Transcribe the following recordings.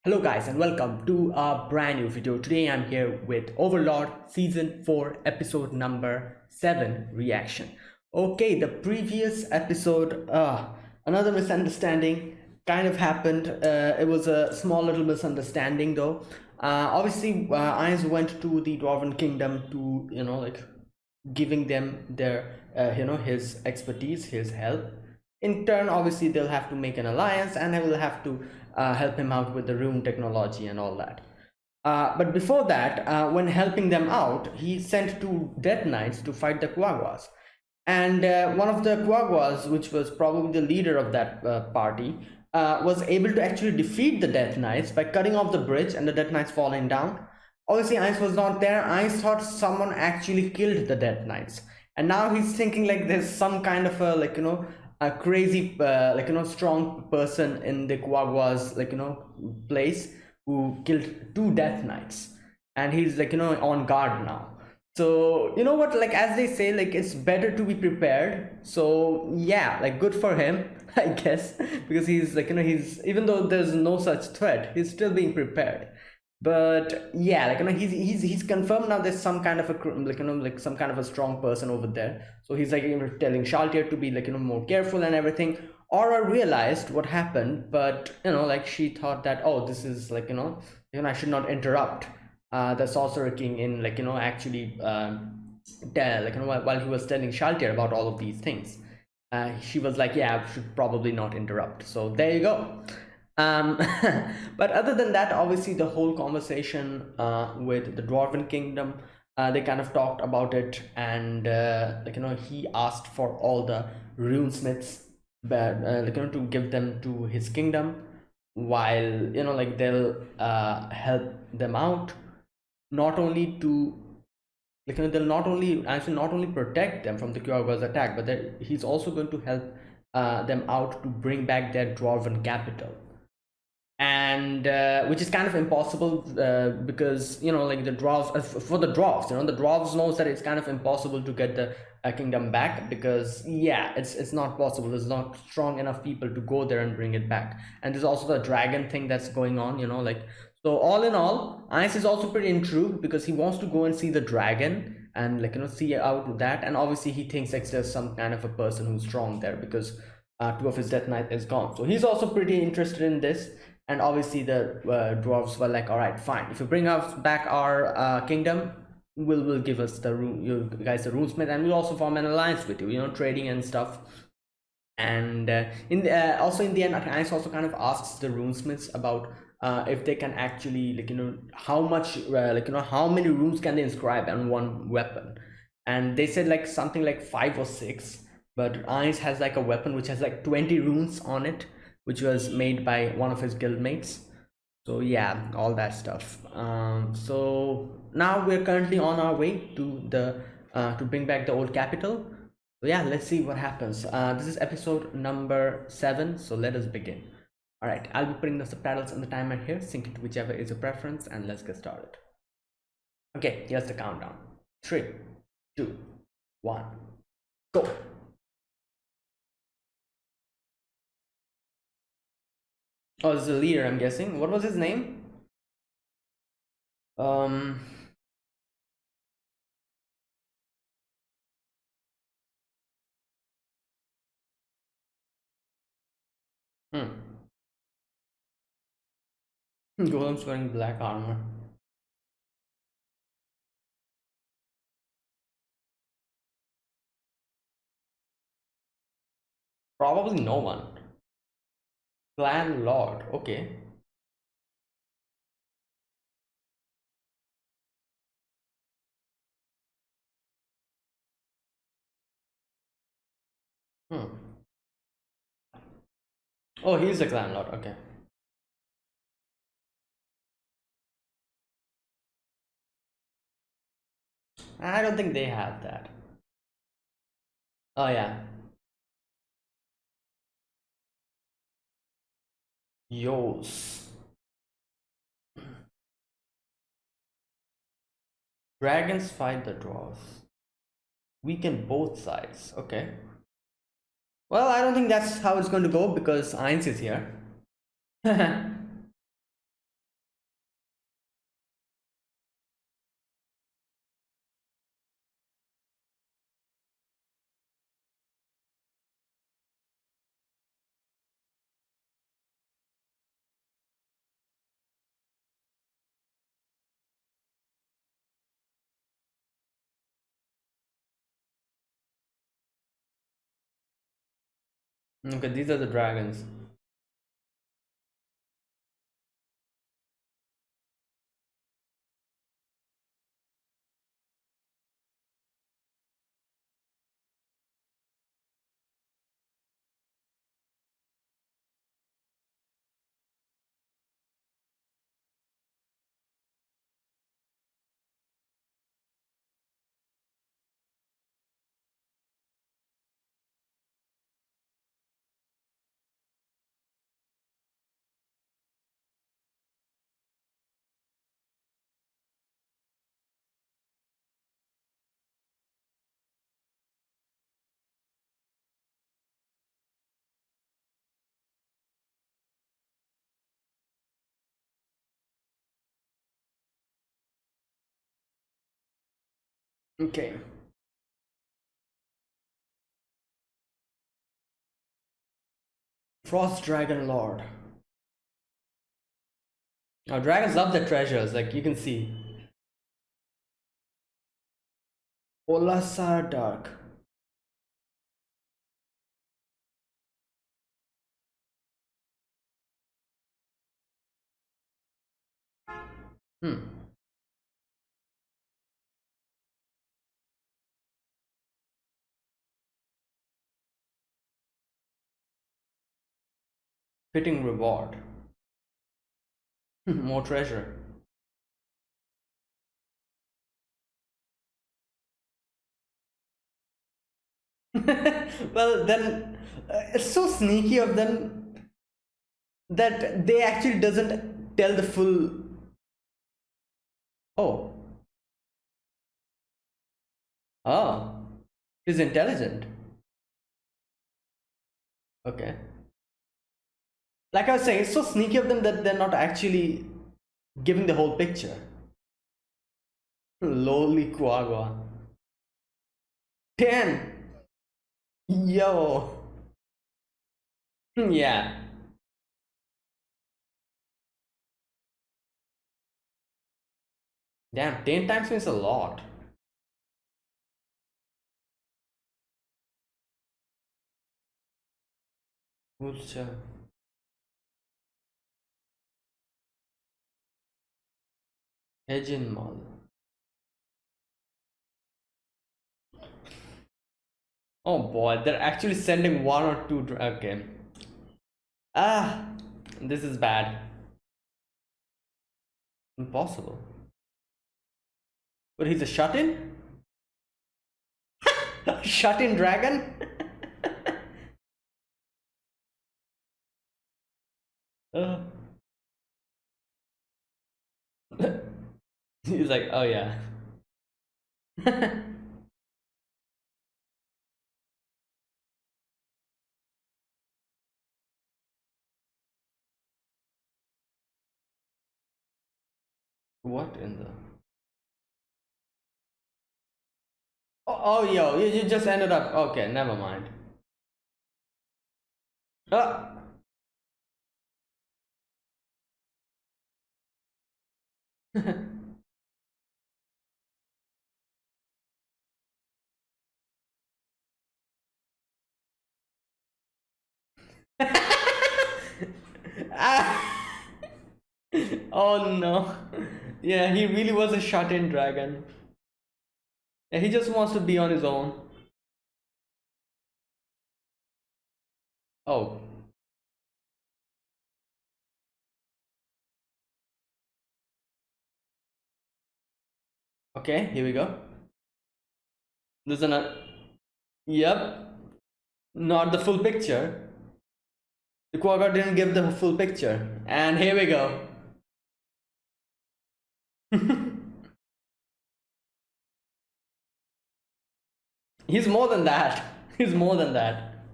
Hello guys and welcome to a brand new video. Today I'm here with Overlord Season 4 episode number 7 reaction. Okay, the previous episode, another misunderstanding kind of happened. It was a small little misunderstanding though. Obviously, Ainz went to the Dwarven Kingdom to, giving them their, his expertise, his help. In turn, obviously, they'll have to make an alliance and they will have to help him out with the rune technology and all that. But before that, when helping them out, he sent two Death Knights to fight the Quagwas. And one of the Quagwas, which was probably the leader of that party, was able to actually defeat the Death Knights by cutting off the bridge and the Death Knights falling down. Obviously, Ice was not there. Ice thought someone actually killed the Death Knights. And now he's thinking like there's some kind of a, a crazy, strong person in the Quagwa's, place who killed two Death Knights. And he's, on guard now. So you know what, like as they say, like it's better to be prepared. So yeah, like good for him, I guess, because he's he's, even though there's no such threat, he's still being prepared. But yeah, he's confirmed now there's some kind of a some kind of a strong person over there. So he's telling Shaltier to be more careful and everything. Aura realized what happened, but she thought that, oh, this is I should not interrupt the Sorcerer King in actually while he was telling Shaltier about all of these things. She was like, yeah, I should probably not interrupt. So there you go. um but other than that, obviously the whole conversation with the Dwarven Kingdom, they kind of talked about it, and he asked for all the runesmiths, but to give them to his kingdom, while they'll help them out, not only to they'll not only actually not only protect them from the Kyorga's attack, but that he's also going to help them out to bring back their dwarven capital. And which is kind of impossible, because the dwarves, for the dwarves, the dwarves knows that it's kind of impossible to get the kingdom back, because yeah, it's not possible. There's not strong enough people to go there and bring it back. And there's also the dragon thing that's going on, so all in all, Ice is also pretty intrigued because he wants to go and see the dragon and see out that. And obviously he thinks like there's some kind of a person who's strong there, because two of his Death Knight is gone. So he's also pretty interested in this. And obviously the dwarves were like, all right, fine, if you bring us back our kingdom, will give us the rune, you guys, the runesmith, and we'll also form an alliance with you, trading and stuff. And also in the end, Ice also kind of asks the runesmiths about if they can actually how much how many runes can they inscribe on one weapon. And they said like something like 5 or 6, but Ice has like a weapon which has like 20 runes on it, which was made by one of his guildmates. So yeah, all that stuff. So now we're currently on our way to the to bring back the old capital. So yeah, let's see what happens. This is episode number 7, so let us begin. All right, I'll be putting the subtitles and the timer here, sync it to whichever is your preference, and let's get started. Okay, here's the countdown. 3, 2, 1, go. Oh, this is the leader, I'm guessing. What was his name? Um. Hmm. Golem's wearing black armor. Probably no one. Clan Lord. Okay. Hmm. Oh, he's the Clan Lord. Okay. I don't think they have that. Oh yeah. Yos. Dragons fight the dwarves. Weaken both sides. Okay. Well, I don't think that's how it's going to go because Ainz is here. Okay, these are the dragons. Okay. Frost Dragon Lord. Now, dragons love their treasures, like you can see. Olasar Dark. Hmm. Fitting reward. More treasure. Well, then it's so sneaky of them that they actually doesn't tell the full. Oh, oh, he's intelligent. Okay. Like I was saying, it's so sneaky of them that they're not actually giving the whole picture. Lowly Quagga. 10. Yo. Yeah. Damn, 10 times means a lot. Ulcha. Ejinmal. Oh boy, they're actually sending one or two. Okay. Ah, this is bad. Impossible. But he's a shut-in? Shut-in dragon? Uh, he's like, oh yeah. What in the? Yo, you just ended up. Okay, never mind. Ah. Ah. Oh no. Yeah, he really was a shut-in dragon. Yeah, he just wants to be on his own. Oh, okay, here we go. There's another. Yep, not the full picture. The quagga didn't give the full picture. And here we go. He's more than that. He's more than that.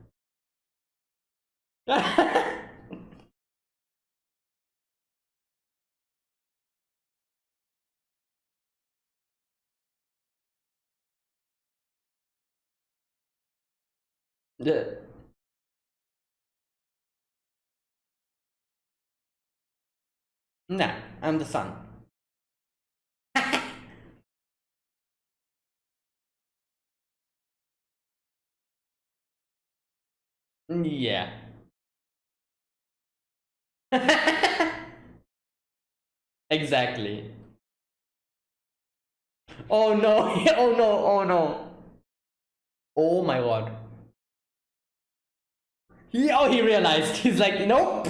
The- nah, I'm the sun. Yeah. Exactly. Oh no. Oh no. Oh no. Oh my god. He realized. He's like, nope.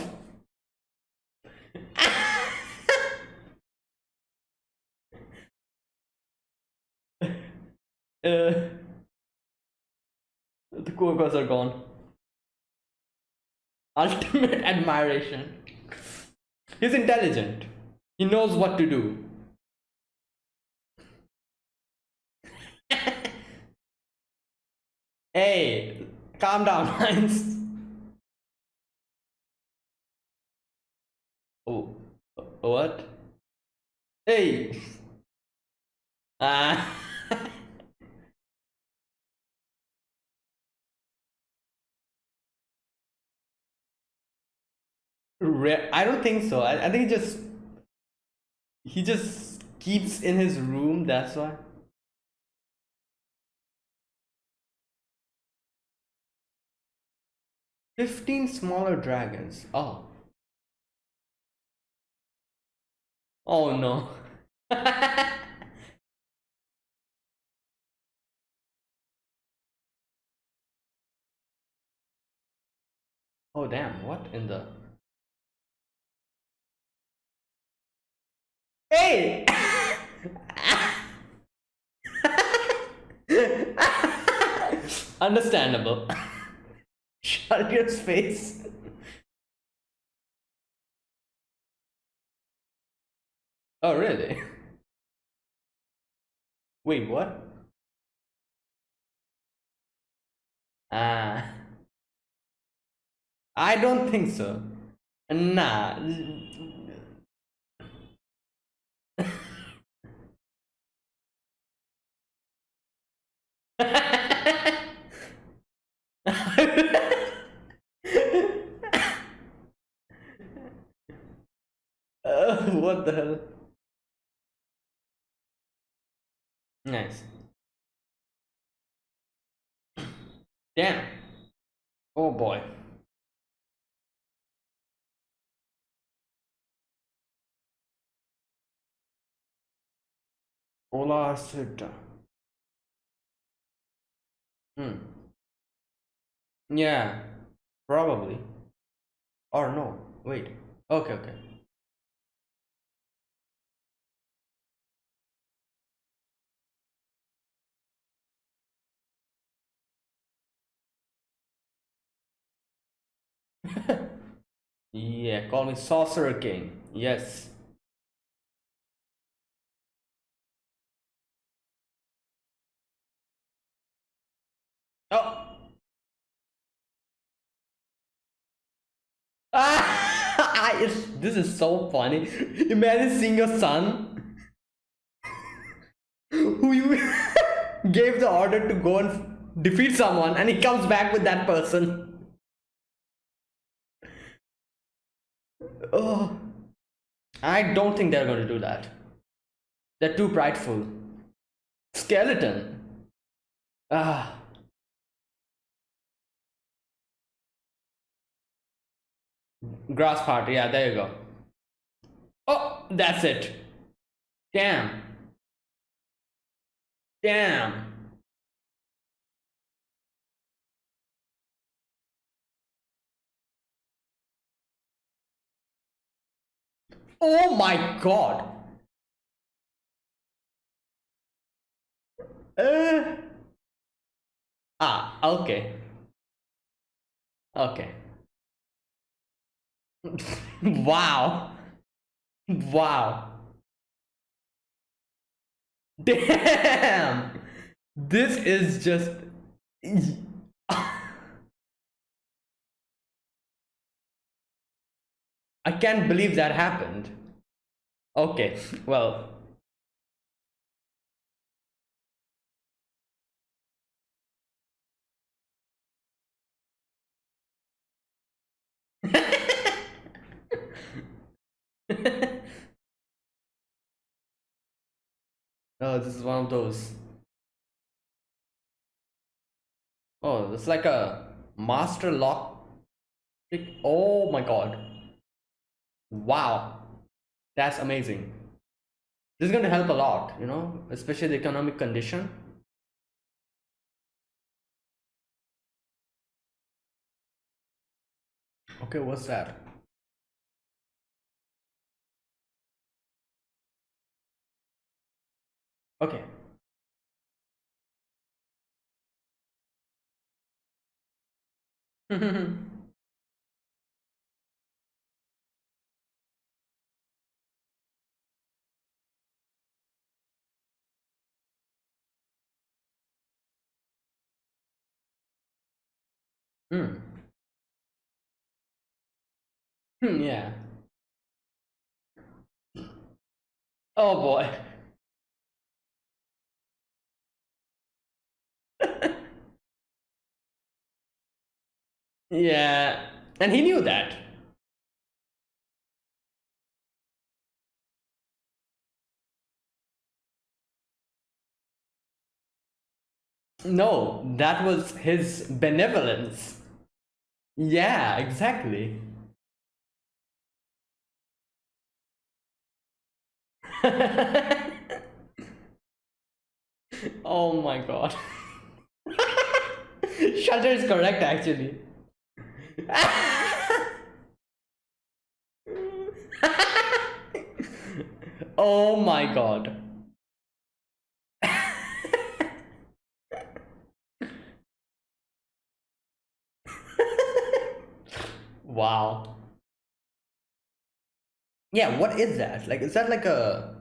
Uh, the coworkers are gone. Ultimate admiration. He's intelligent. He knows what to do. Hey, calm down, Heinz. Oh, what? Hey. Ah. I don't think so. I think he just keeps in his room. That's why. 15 smaller dragons. Oh. Oh no. Oh damn, what in the. Hey! Understandable. Shut your face. Oh really? Wait, what? Ah, I don't think so. Nah. What the hell? Nice. Damn. Oh boy. Ola Sutta. Hmm. Yeah. Probably. Or no. Wait. Okay, okay. Yeah, call me Sorcerer King. Yes. Oh. Ah, this is so funny. Imagine seeing your son who you gave the order to go and defeat someone, and he comes back with that person. Oh, I don't think they're going to do that. They're too prideful. Skeleton. Ah, grass part. Yeah, there you go. Oh, that's it. Damn. Damn. Oh my god. Uh, okay. Okay. Wow. Wow. Damn. This is just. I can't believe that happened. Okay, well. Oh, this is one of those. Oh, it's like a Master lock pick. Oh my god. Wow. That's amazing. This is going to help a lot, you know, especially the economic condition. Okay, what's that? Okay. Hmm. Yeah. Oh boy. Yeah. And he knew that. No, that was his benevolence. Yeah, exactly. Oh my god. Shutter is correct actually. Oh my god. Wow. Yeah, what is that? Like, is that like a.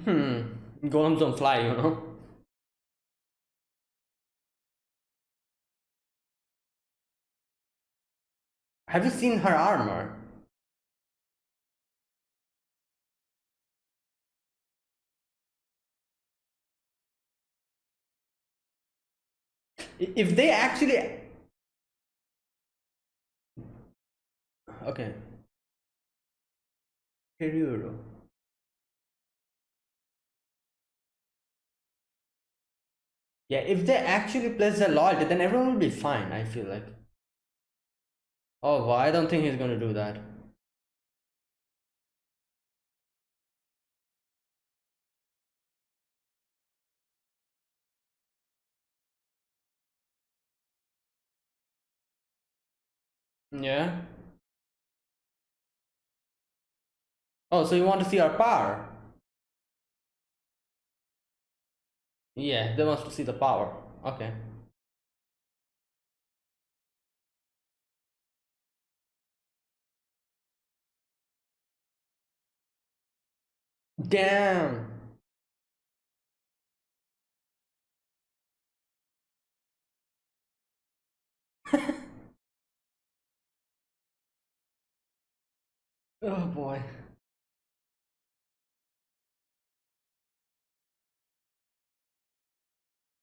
Hmm. Golems don't fly, you know? Have you seen her armor? If they actually. Okay. Hiryu. Yeah, if they actually place their loyalty, then everyone will be fine, I feel like. Oh, well, I don't think he's gonna do that. Yeah? Oh, so you want to see our power? Yeah, they want to see the power. Okay. Damn! Oh boy.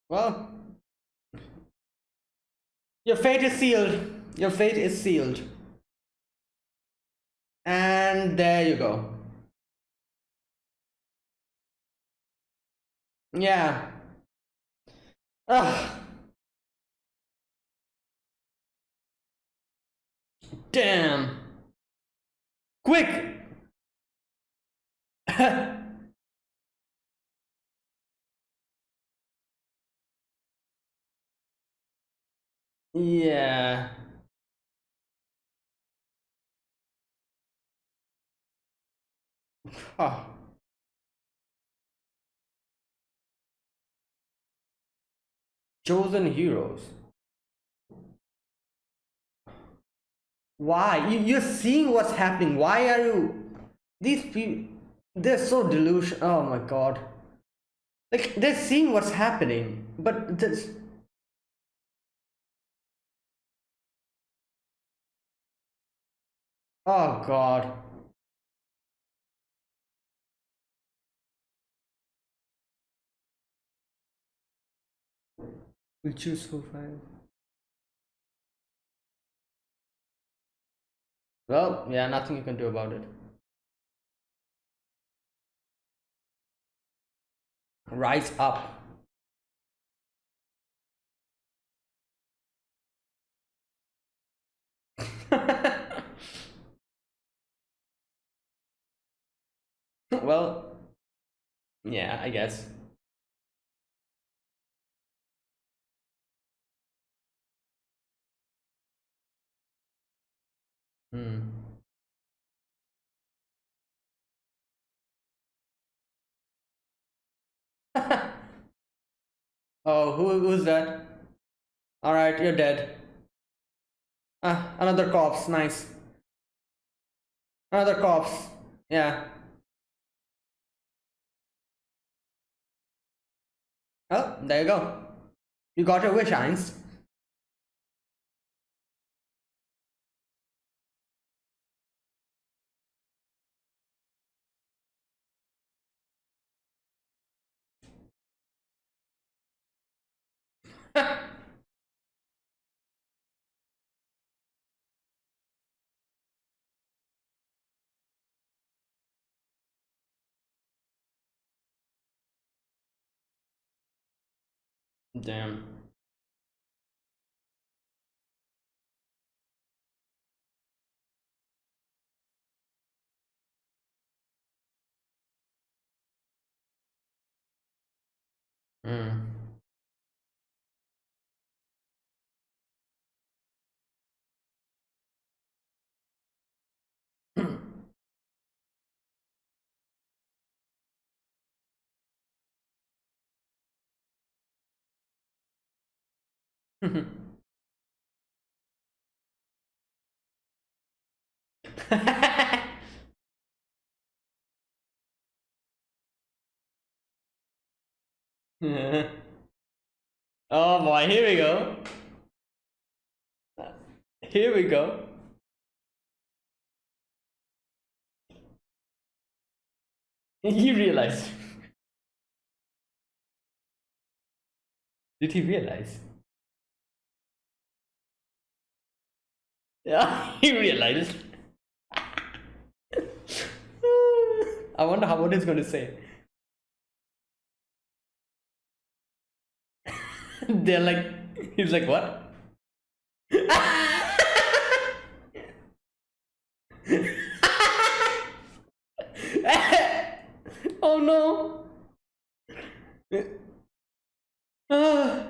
Well, your fate is sealed. Your fate is sealed. And there you go. Yeah. Ugh. Damn. Quick! Yeah. Oh. Chosen heroes. Why? You're seeing what's happening. Why are you. These people. They're so delusional. Oh my god. Like, they're seeing what's happening. But this. Oh god. We choose for five. Well, yeah, nothing you can do about it. Rise up. Well, yeah, I guess. Hmm. Oh, who's that? All right, you're dead. Ah, another corpse. Nice. Another corpse. Yeah. Oh, there you go. You got your wish, Heinz. Damn. Hmm. Oh boy, here we go. Here we go. He realized. Did he realize? Yeah, he realized. I wonder how what he's going to say. They're like, he's like, what? Oh no. Ah.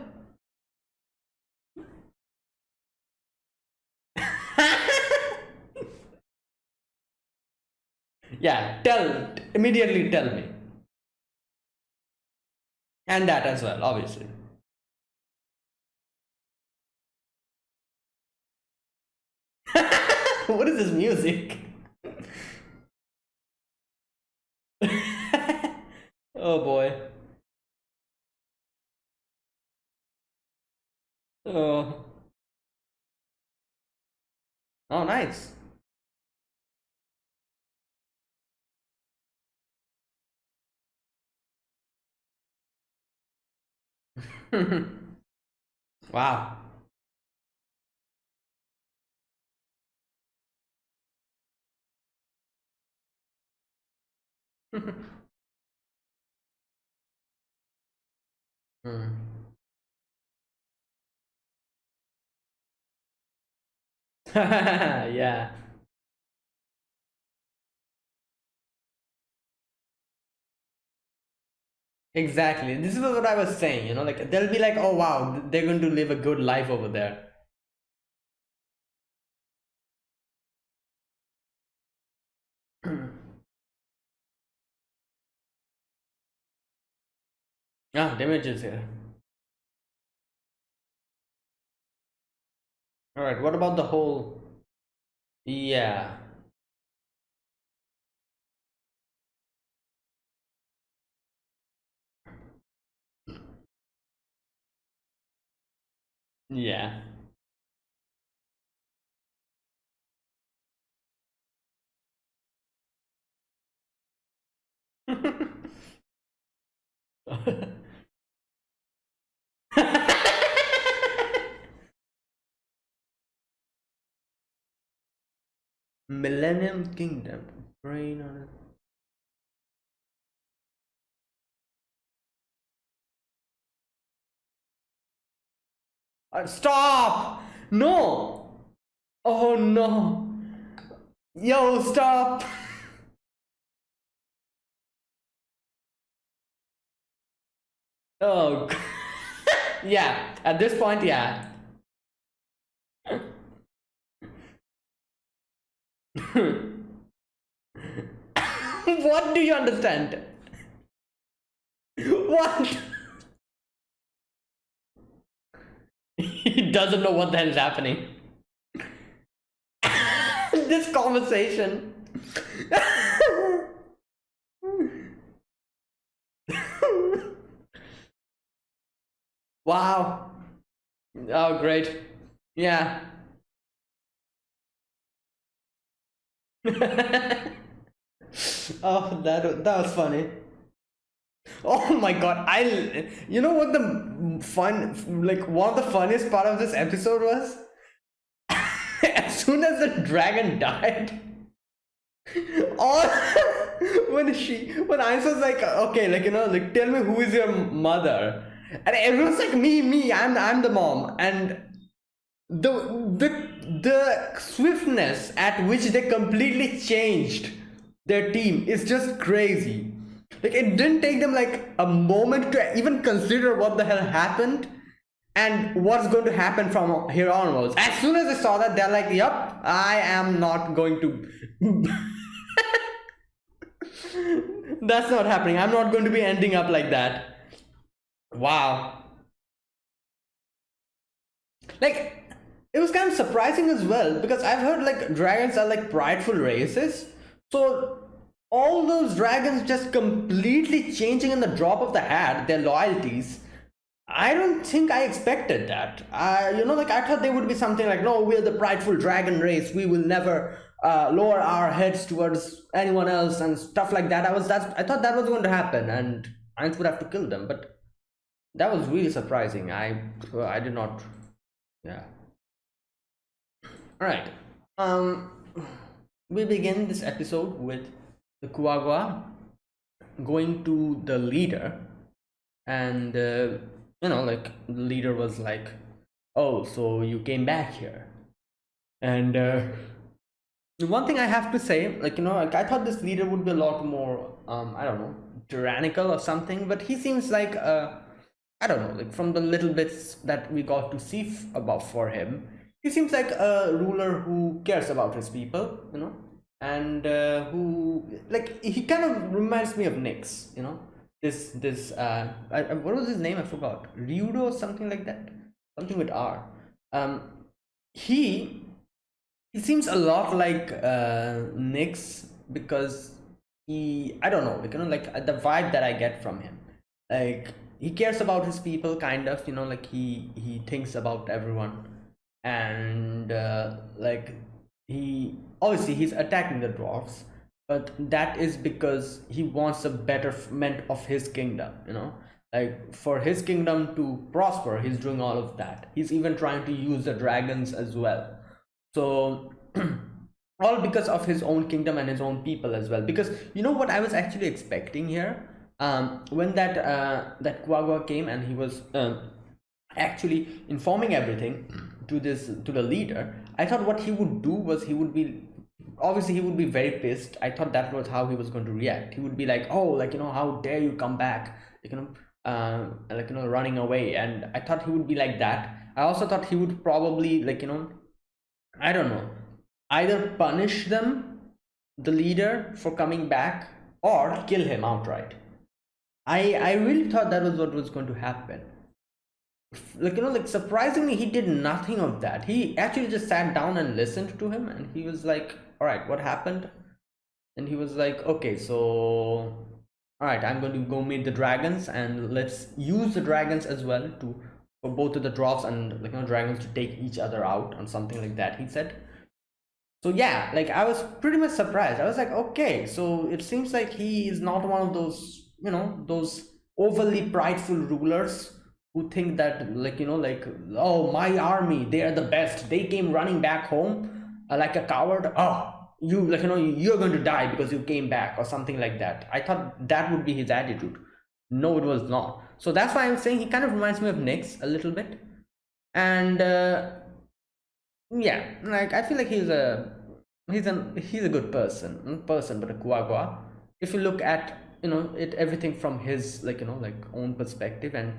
Yeah, immediately tell me. And that as well, obviously. What is this music? Oh boy. Oh, oh nice. Wow. Hmm. Yeah, exactly. This is what I was saying, like they'll be like, oh wow, they're going to live a good life over there. Ah, damage is here. All right, what about the whole? Yeah, yeah. Millennium Kingdom. Brain on it. Stop! No! Oh no! Yo, stop! Oh, yeah. At this point, yeah. What do you understand? What? He doesn't know what the hell is happening. This conversation. Wow. Oh, great. Yeah. Oh, that was funny. Oh my god, you know what the fun, like one of the funniest part of this episode was? As soon as the dragon died, all when I was like, okay, like like tell me who is your mother, and everyone's like, me, I'm the mom, and the the swiftness at which they completely changed their team is just crazy. Like it didn't take them like a moment to even consider what the hell happened and what's going to happen from here onwards. As soon as they saw that, they're like, "Yup, I am not going to." That's not happening. I'm not going to be ending up like that. Wow. Like it was kind of surprising as well because I've heard like dragons are like prideful races. So all those dragons just completely changing in the drop of the hat their loyalties. I don't think I expected that. Like I thought they would be something like, no, we're the prideful dragon race. We will never lower our heads towards anyone else and stuff like that. I thought that was going to happen, and Ainz would have to kill them. But that was really surprising. I did not. Yeah. All right. Um, we begin this episode with the Kuagwa going to the leader, and like the leader was like, "Oh, so you came back here?" And one thing I have to say, like like I thought this leader would be a lot more, I don't know, tyrannical or something, but he seems like I don't know, like from the little bits that we got to see about for him, he seems like a ruler who cares about his people, and who like he kind of reminds me of Nyx, this what was his name? I forgot. Ryudo or something like that, something with R. Um, he he seems a lot like Nyx because I don't know, like like the vibe that I get from him, like he cares about his people, kind of, like he thinks about everyone, and like he obviously he's attacking the dwarfs, but that is because he wants a betterment of his kingdom, like for his kingdom to prosper. He's doing all of that. He's even trying to use the dragons as well. So all because of his own kingdom and his own people as well. Because you know what I was actually expecting here, when that Kuagwa came and he was actually informing everything to the leader. I thought what he would do was he would be, obviously he would be very pissed. I thought that was how he was going to react. He would be like, oh, like how dare you come back, running away. And I thought he would be like that. I also thought he would probably, like, I don't know, either punish them, the leader, for coming back, or kill him outright. I really thought that was what was going to happen. Like, like surprisingly, he did nothing of that. He actually just sat down and listened to him, and he was like, all right, what happened? And he was like, okay, so all right, I'm going to go meet the dragons, and let's use the dragons as well to, for both of the dwarfs and, like, dragons to take each other out, on something like that, he said. So yeah, like I was pretty much surprised. I was like, okay, so it seems like he is not one of those, those overly prideful rulers who think that, like, like, oh, my army, they are the best. They came running back home like a coward. Oh, you, like, you're going to die because you came back, or something like that. I thought that would be his attitude. No, it was not. So that's why I'm saying he kind of reminds me of Nyx a little bit. And yeah, like I feel like he's a good person, not person, but a Kuagwa. If you look at everything from his like own perspective, and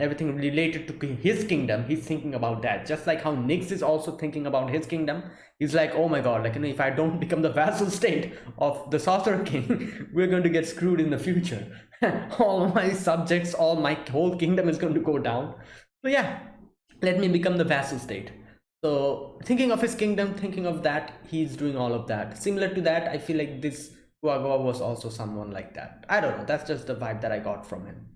everything related to his kingdom. He's thinking about that, just like how Nyx is also thinking about his kingdom. He's like, oh my god, like if I don't become the vassal state of the Sorcerer King, we're going to get screwed in the future. All my subjects, all my whole kingdom is going to go down. So yeah, let me become the vassal state. So thinking of his kingdom, thinking of that, he's doing all of that. Similar to that, I feel like this Kuagawa was also someone like that. I don't know, that's just the vibe that I got from him,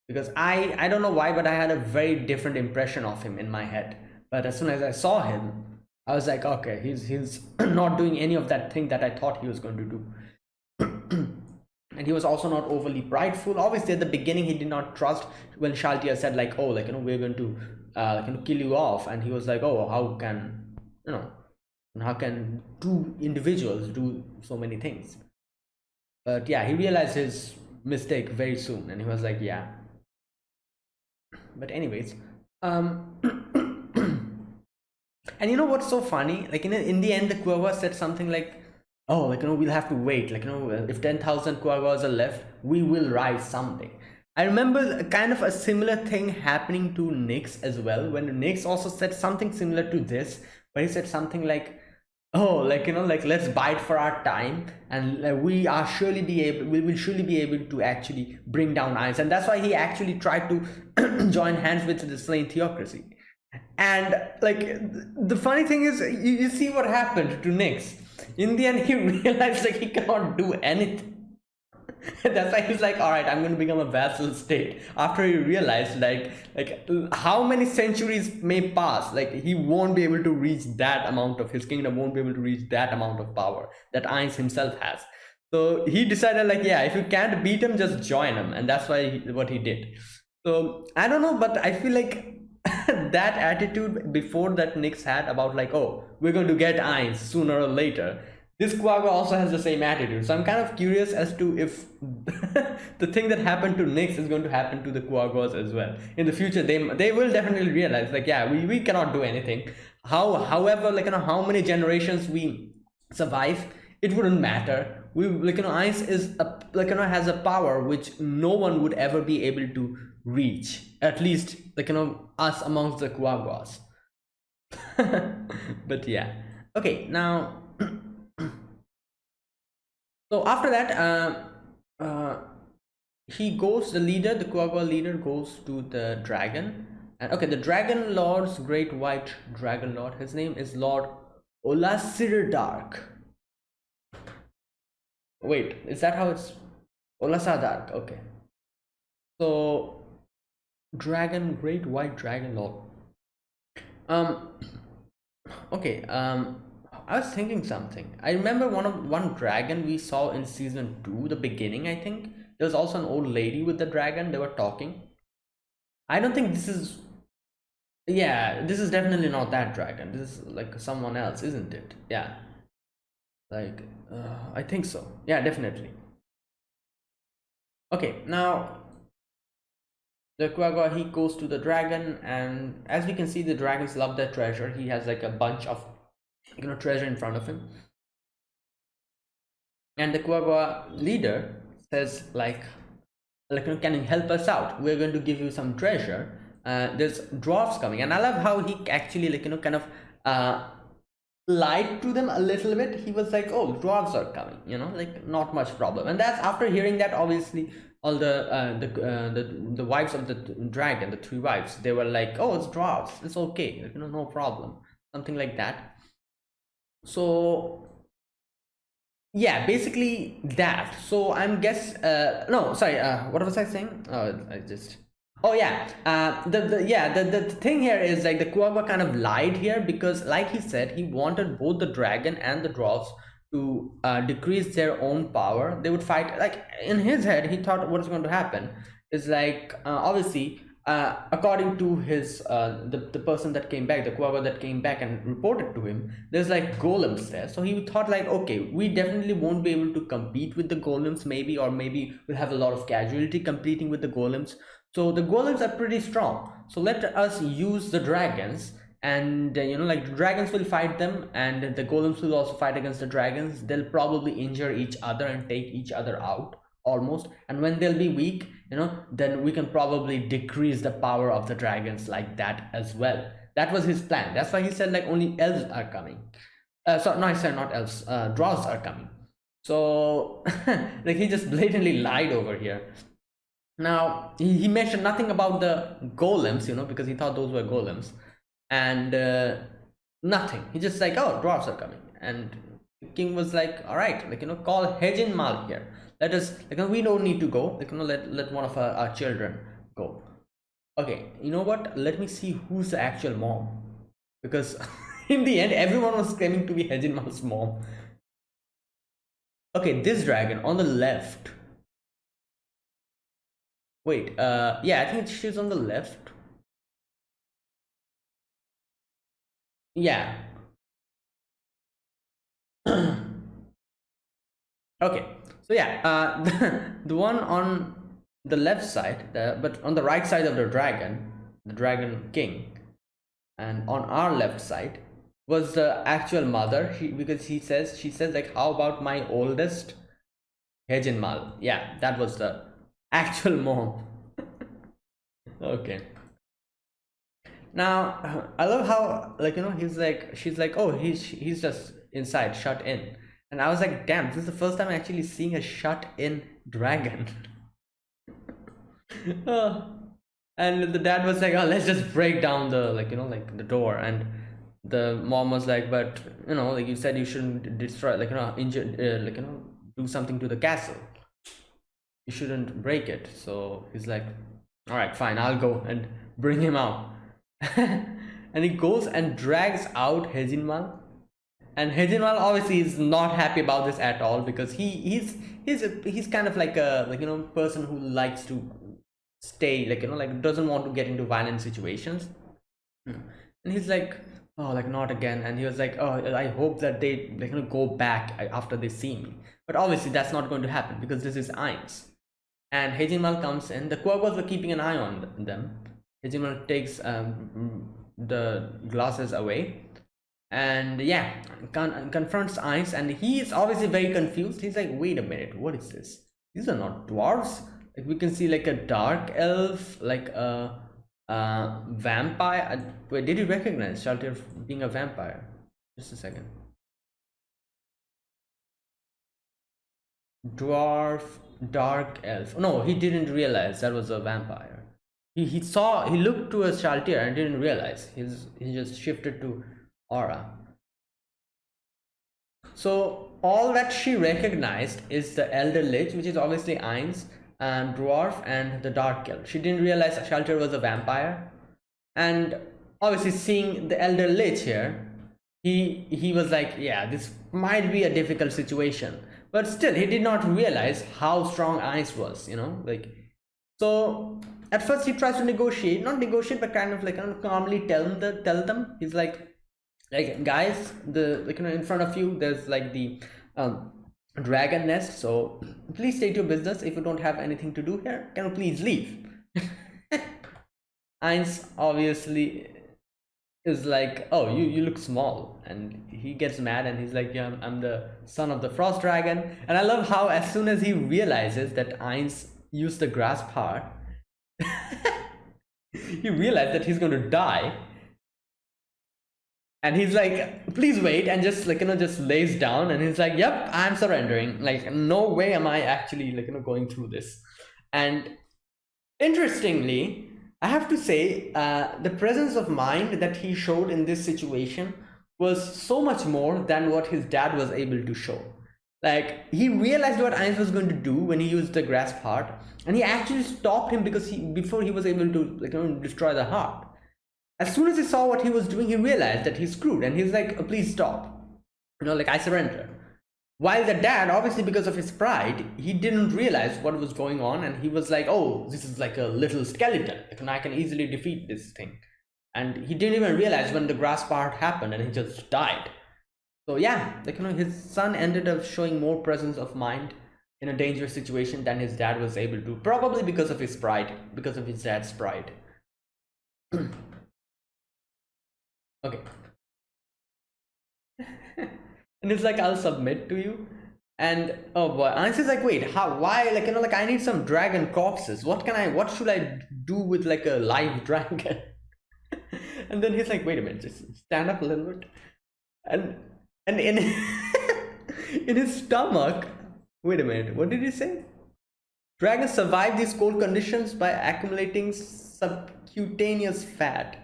because I don't know why, but I had a very different impression of him in my head. But as soon as I saw him, I was like, okay, he's not doing any of that thing that I thought he was going to do. And he was also not overly prideful. Obviously at the beginning he did not trust when Shaltia said like, oh, like we're going to kill you off, and he was like, oh, how can how can two individuals do so many things? But yeah, he realized his mistake very soon, and he was like, yeah. But anyways, and you know what's so funny, like in the end the Kuagawa said something like, oh, like we'll have to wait, like if 10,000 Kuagawas are left, we will rise someday. I remember kind of a similar thing happening to Nyx as well, when Nyx also said something similar to this, but he said something like, oh, like like let's bide for our time, and we will surely be able to actually bring down Ice. And that's why he actually tried to join hands with the slain theocracy. And like the funny thing is, you see what happened to Nyx. In the end he realized like he cannot do anything. That's why he's like, all right, I'm going to become a vassal state, after he realized like how many centuries may pass, like he won't be able to reach that amount of, his kingdom won't be able to reach that amount of power that Ainz himself has. So he decided like, yeah, if you can't beat him, just join him. And that's why what he did. So I don't know, but I feel like that attitude before that Nyx had about like, oh, we're going to get Ainz sooner or later, this Kuagawa also has the same attitude. So I'm kind of curious as to if the thing that happened to Nyx is going to happen to the Kuagawas as well. In the future, they will definitely realize like, yeah, we cannot do anything. However, like how many generations we survive, it wouldn't matter. We like Ice is has a power which no one would ever be able to reach. At least like us amongst the Kuagawas. But yeah. Okay, now so after that, the Kuagawa leader goes to the dragon. And okay, the Dragon Lord's great white Dragon Lord, his name is Lord Olasidark. Wait, is that how it's Olasadark? Okay. So great white Dragon Lord. Okay, I was thinking something. I remember one dragon we saw in season 2, the beginning, I think. There was also an old lady with the dragon. They were talking. I don't think this is... Yeah, this is definitely not that dragon. This is like someone else, isn't it? Yeah. Like, I think so. Yeah, definitely. Okay, now... The Kuagawa, he goes to the dragon, and as we can see, the dragons love their treasure. He has like a bunch of treasure in front of him, and the Kuagawa leader says like can you help us out? We're going to give you some treasure. There's dwarfs coming. And I love how he actually kind of lied to them a little bit. He was like, oh, dwarves are coming, like not much problem. And that's after hearing that, obviously all the wives of the dragon, the 3 wives, they were like, oh, it's dwarves, it's okay, no problem, something like that. So yeah, basically that. So I'm no, sorry, what was I saying? Oh yeah, the thing here is like the Kuagawa kind of lied here, because like he said, he wanted both the dragon and the dwarves to decrease their own power. They would fight, like in his head he thought what's going to happen is like obviously according to his the person that came back, the Kuagawa that came back and reported to him, there's like golems there. So he thought like, okay, we definitely won't be able to compete with the golems, maybe, or maybe we'll have a lot of casualty competing with the golems. So the golems are pretty strong, so let us use the dragons, and like the dragons will fight them, and the golems will also fight against the dragons. They'll probably injure each other and take each other out. almost, and when they'll be weak, then we can probably decrease the power of the dragons like that as well. That was his plan. That's why he said like only elves are coming. So no, I said not elves, dwarves are coming. So like he just blatantly lied over here. Now he mentioned nothing about the golems, because he thought those were golems, and nothing. He just like, oh, dwarves are coming, and the king was like, all right, like call Hejin Mal here. Let us, like, we don't need to go. Like, let one of our children go. Okay, you know what? Let me see who's the actual mom, because in the end, everyone was claiming to be Hejin Mal's mom. Okay, this dragon on the left. Wait, yeah, I think she's on the left. Yeah. Okay, so yeah, the one on the left side, but on the right side of the dragon king, and on our left side was the actual mother. Because she says like, how about my oldest Hejinmal? Yeah, that was the actual mom. Okay. Now I love how, like, she's like, oh, he's just inside, shut in, and I was like, damn, this is the first time I'm actually seeing a shut in dragon. Uh, and the dad was like, oh, let's just break down the, like the door, and the mom was like, but like you said, you shouldn't destroy, like, injure, like, do something to the castle, you shouldn't break it. So he's like, all right, fine, I'll go and bring him out. And he goes and drags out Hejinmal, and Hejinmal obviously is not happy about this at all, because he's kind of like a, like, person who likes to stay, like, like doesn't want to get into violent situations. And he's like, oh, like not again. And he was like, oh, I hope that they, like, go back after they see me. But obviously that's not going to happen, because this is Ainz. And Hejimal comes in. The Quaggas were keeping an eye on them. Hejimal takes the glasses away, and yeah, confronts Ainz, and he is obviously very confused. He's like, wait a minute, what is this? These are not dwarves. Like, we can see like a dark elf, like a vampire. Wait, did you recognize Shaltir being a vampire? Just a second. Dwarf, dark elf. No, he didn't realize that was a vampire. He looked to a Shaltir and didn't realize. He just shifted to aura. So all that she recognized is the Elder Lich, which is obviously Ainz, and Dwarf, and the Dark Elf. She didn't realize Shaltir was a vampire. And obviously seeing the Elder Lich here, he was like, yeah, this might be a difficult situation. But still, he did not realize how strong Ainz was, like. So at first he tries to negotiate, not negotiate, but kind of like calmly tell them. He's like, guys, the, like, in front of you there's like the dragon nest, so please state your business. If you don't have anything to do here, can you please leave? Ainz obviously is like, oh, you look small, and he gets mad, and he's like, yeah, I'm the son of the frost dragon. And I love how as soon as he realizes that Ainz used the grasp heart, he realized that he's going to die, and he's like, please wait, and just, like, just lays down, and he's like, yep, I'm surrendering. Like, no way am I actually, like, going through this. And interestingly, I have to say, the presence of mind that he showed in this situation was so much more than what his dad was able to show. Like, he realized what Ainz was going to do when he used the grasp heart, and he actually stopped him before he was able to, like, destroy the heart. As soon as he saw what he was doing, he realized that he's screwed, and he's like, please stop. Like, I surrender. While the dad, obviously because of his pride, he didn't realize what was going on, and he was like, oh, this is like a little skeleton, like, I can easily defeat this thing. And he didn't even realize when the grasp part happened, and he just died. So yeah, like, his son ended up showing more presence of mind in a dangerous situation than his dad was able to, probably because of his pride, because of his dad's pride. Okay. And it's like, I'll submit to you. And oh boy, Ans is like, wait, how, why, like, like I need some dragon corpses. What should I do with like a live dragon? And then he's like, wait a minute, just stand up a little bit. And in in his stomach, wait a minute, what did he say? Dragons survive these cold conditions by accumulating subcutaneous fat.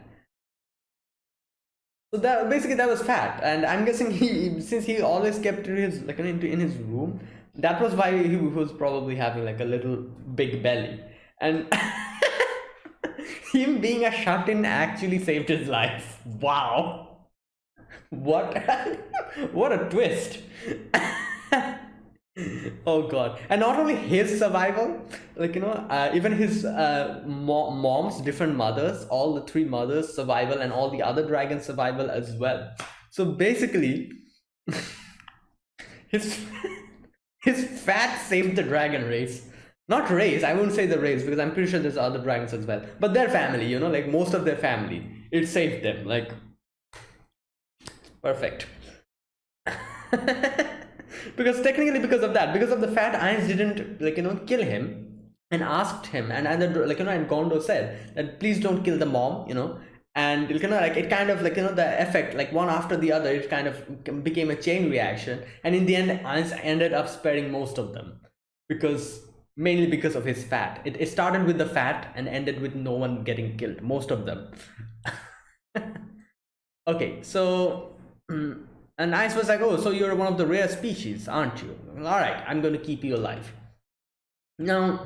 So that basically that was fat, and I'm guessing since he always kept his like in his room, that was why he was probably having like a little big belly, and him being a shut-in actually saved his life. Wow, what what a twist! Oh god. And not only his survival, like even his moms, different mothers, all the three mothers survival, and all the other dragons survival as well. So basically his his fat saved the dragon race. Not race, I wouldn't say the race, because I'm pretty sure there's other dragons as well, but their family, like most of their family, it saved them. Like, perfect. Because technically, because of that, because of the fat, Ainz didn't kill him, and asked him, and and Gondo said that please don't kill the mom, and it kind of the effect, like one after the other, it kind of became a chain reaction, and in the end Ainz ended up sparing most of them, mainly because of his fat. It started with the fat and ended with no one getting killed, most of them. Okay, so and Ice was like, oh, so you're one of the rare species, aren't you? All right, I'm going to keep you alive. Now,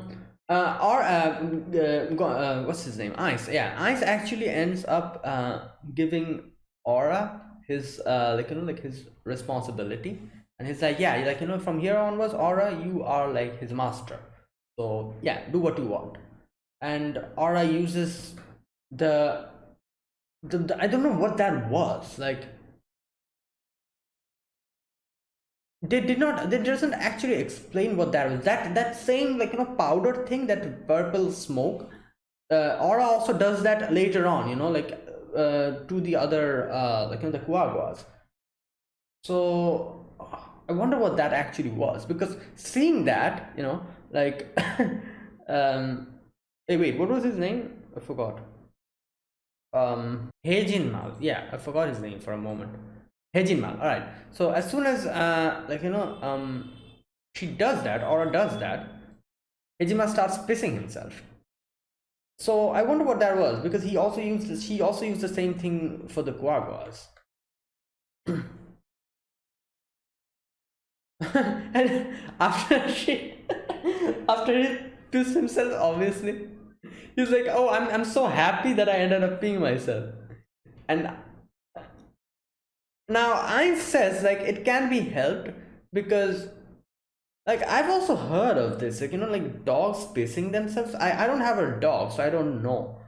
what's his name? Ice. Yeah, Ice actually ends up giving Aura his his responsibility, and he's like, yeah, from here onwards, Aura, you are like his master. So yeah, do what you want. And Aura uses the I don't know what that was like. They doesn't actually explain what that was. That same powder thing, that purple smoke, Aura also does that later on, to the other the Kuaguas. So I wonder what that actually was, because seeing that, hey, wait, what was his name? I forgot. Heijin Mal. Yeah, I forgot his name for a moment. Hejinmal. All right. So as soon as she does that, or does that, Hejima starts pissing himself. So I wonder what that was, because she also used the same thing for the Kuaguas. And after he pissed himself, obviously, he's like, oh, I'm so happy that I ended up peeing myself. And now Ainz says it can be helped, because I've also heard of this, dogs pissing themselves. I don't have a dog, so I don't know.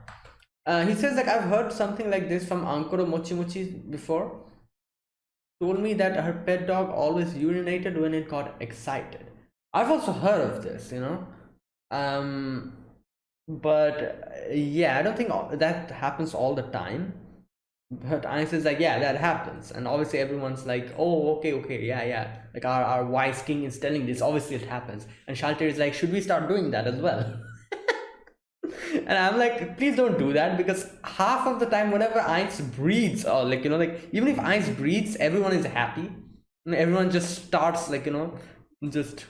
He says I've heard something like this from Ankoro Mochi Mochi before. Told me that her pet dog always urinated when it got excited. I've also heard of this, but yeah, I don't think that happens all the time. But Ainz is like, yeah, that happens, and obviously everyone's like, oh, okay, yeah, like our wise king is telling this, obviously it happens. And Shalter is like, should we start doing that as well? And I'm like, please don't do that, because half of the time whenever Ainz breathes, or even if Ainz breathes, everyone is happy, and everyone just starts just,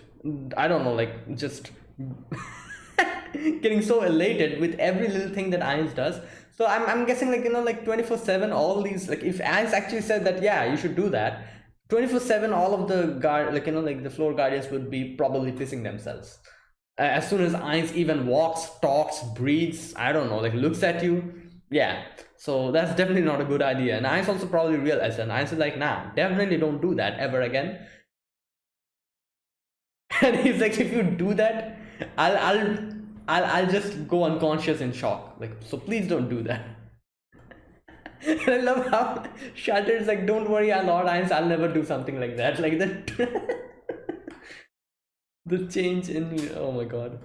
I don't know, just getting so elated with every little thing that Ainz does. So I'm guessing 24/7, all these, if Ainz actually said that, yeah, you should do that, 24/7 all of the the floor guardians would be probably pissing themselves. As soon as Ainz even walks, talks, breathes, I don't know, looks at you, yeah. So that's definitely not a good idea. And Ainz also probably realized that. Ainz is like, nah, definitely don't do that ever again. And he's like, if you do that, I'll just go unconscious in shock. So please don't do that. And I love how Shalter is like, don't worry, Lord Ainz, I'll never do something like that. The change in, oh my god.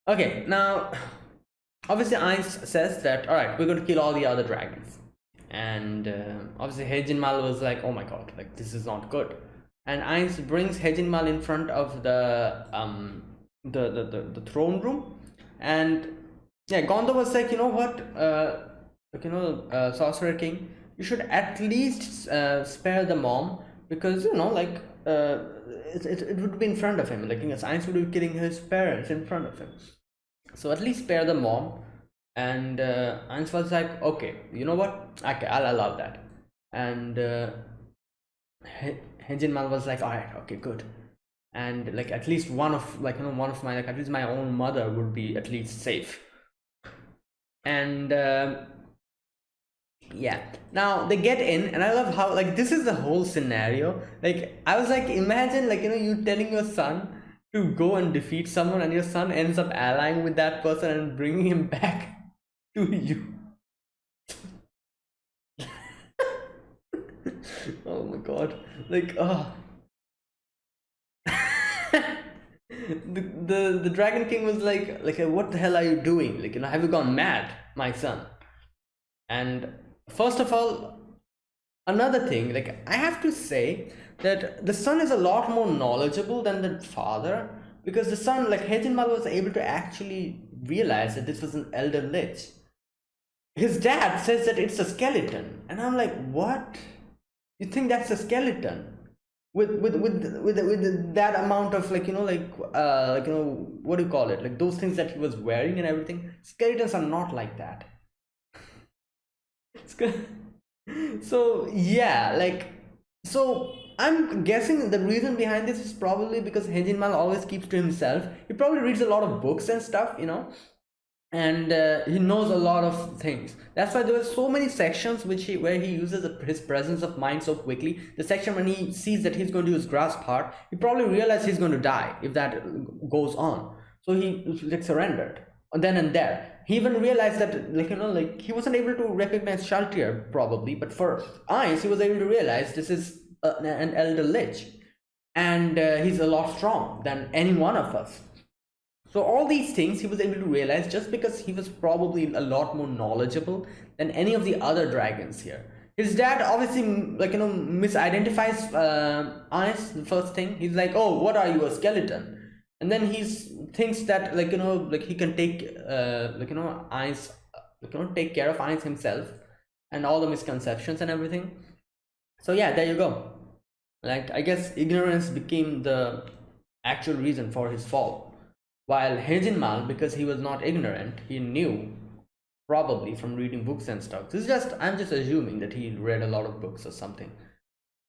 Okay, now obviously Ainz says that, all right, we're going to kill all the other dragons. And obviously Hejinmal was like, oh my god, like this is not good. And Ainz brings Hejinmal in front of the throne room. And yeah, Gondo was like, you know what, like, Sorcerer King, you should at least spare the mom, because like it would be in front of him, like Ainz would be killing his parents in front of him, so at least spare the mom. And Ainz was like, okay, you know what, okay, I'll allow that. And Henjinmal was like, all right, okay, good. And like at least one of one of my, like at least my own mother would be at least safe. And yeah, now they get in, and I love how, like, this is the whole scenario. Like, I was like, imagine, like, you telling your son to go and defeat someone, and your son ends up allying with that person and bringing him back to you. Oh my god, like, the Dragon King was like, what the hell are you doing? Like, have you gone mad, my son? And first of all, another thing, like, I have to say that the son is a lot more knowledgeable than the father, because the son, like, Hejinmal, was able to actually realize that this was an elder lich. His dad says that it's a skeleton, and I'm like, what? You think that's a skeleton? With that amount of, like, what do you call it, like those things that he was wearing and everything? Skeletons are not like that. So yeah, like, so I'm guessing the reason behind this is probably because Hejinmal always keeps to himself. He probably reads a lot of books and stuff, and he knows a lot of things. That's why there were so many sections where he uses his presence of mind so quickly. The section when he sees that he's going to use Grasp Heart, he probably realized he's going to die if that goes on, so he, like, surrendered then and there. He even realized that, like, he wasn't able to recognize Shaltir probably, but for Ainz he was able to realize this is an elder lich, and he's a lot strong than any one of us. So all these things he was able to realize just because he was probably a lot more knowledgeable than any of the other dragons here. His dad obviously, like, misidentifies Ainz. The first thing, he's like, oh, what are you, a skeleton? And then he thinks that, like, like he can take Ainz, take care of Ainz himself, and all the misconceptions and everything. So yeah, there you go. Like, I guess ignorance became the actual reason for his fall. While Hejinmal, because he was not ignorant, he knew, probably from reading books and stuff. I'm just assuming that he read a lot of books or something,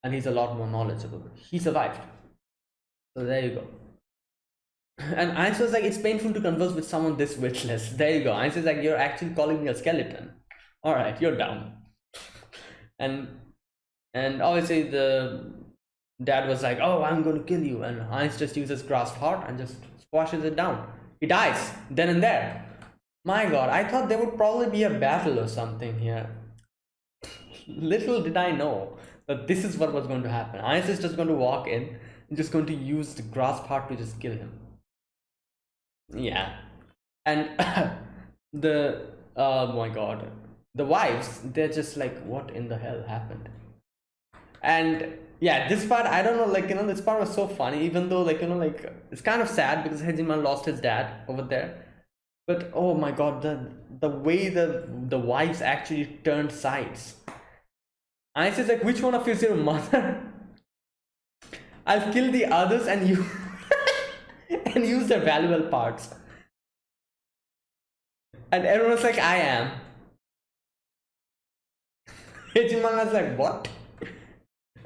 and he's a lot more knowledgeable. He survived. So there you go. And Ainz was like, it's painful to converse with someone this witless. There you go. Ainz is like, you're actually calling me a skeleton. All right, you're down. And obviously the dad was like, oh, I'm going to kill you. And Ainz just uses Grasp Heart and just squashes it down. He dies then and there. My god, I thought there would probably be a battle or something here. Little did I know that this is what was going to happen. Ainz is just going to walk in and just going to use the Grasp Heart to just kill him. Yeah. And oh my god, the wives, they're just like, what in the hell happened? And yeah, this part, I don't know, like, this part was so funny, even though, like, like, it's kind of sad because Hejinmal lost his dad over there. But oh my god, the way the wives actually turned sides. Ainz is like, which one of you is your mother? I'll kill the others and you and use their valuable parts. And everyone was like, I am. Hejinmal was like, what?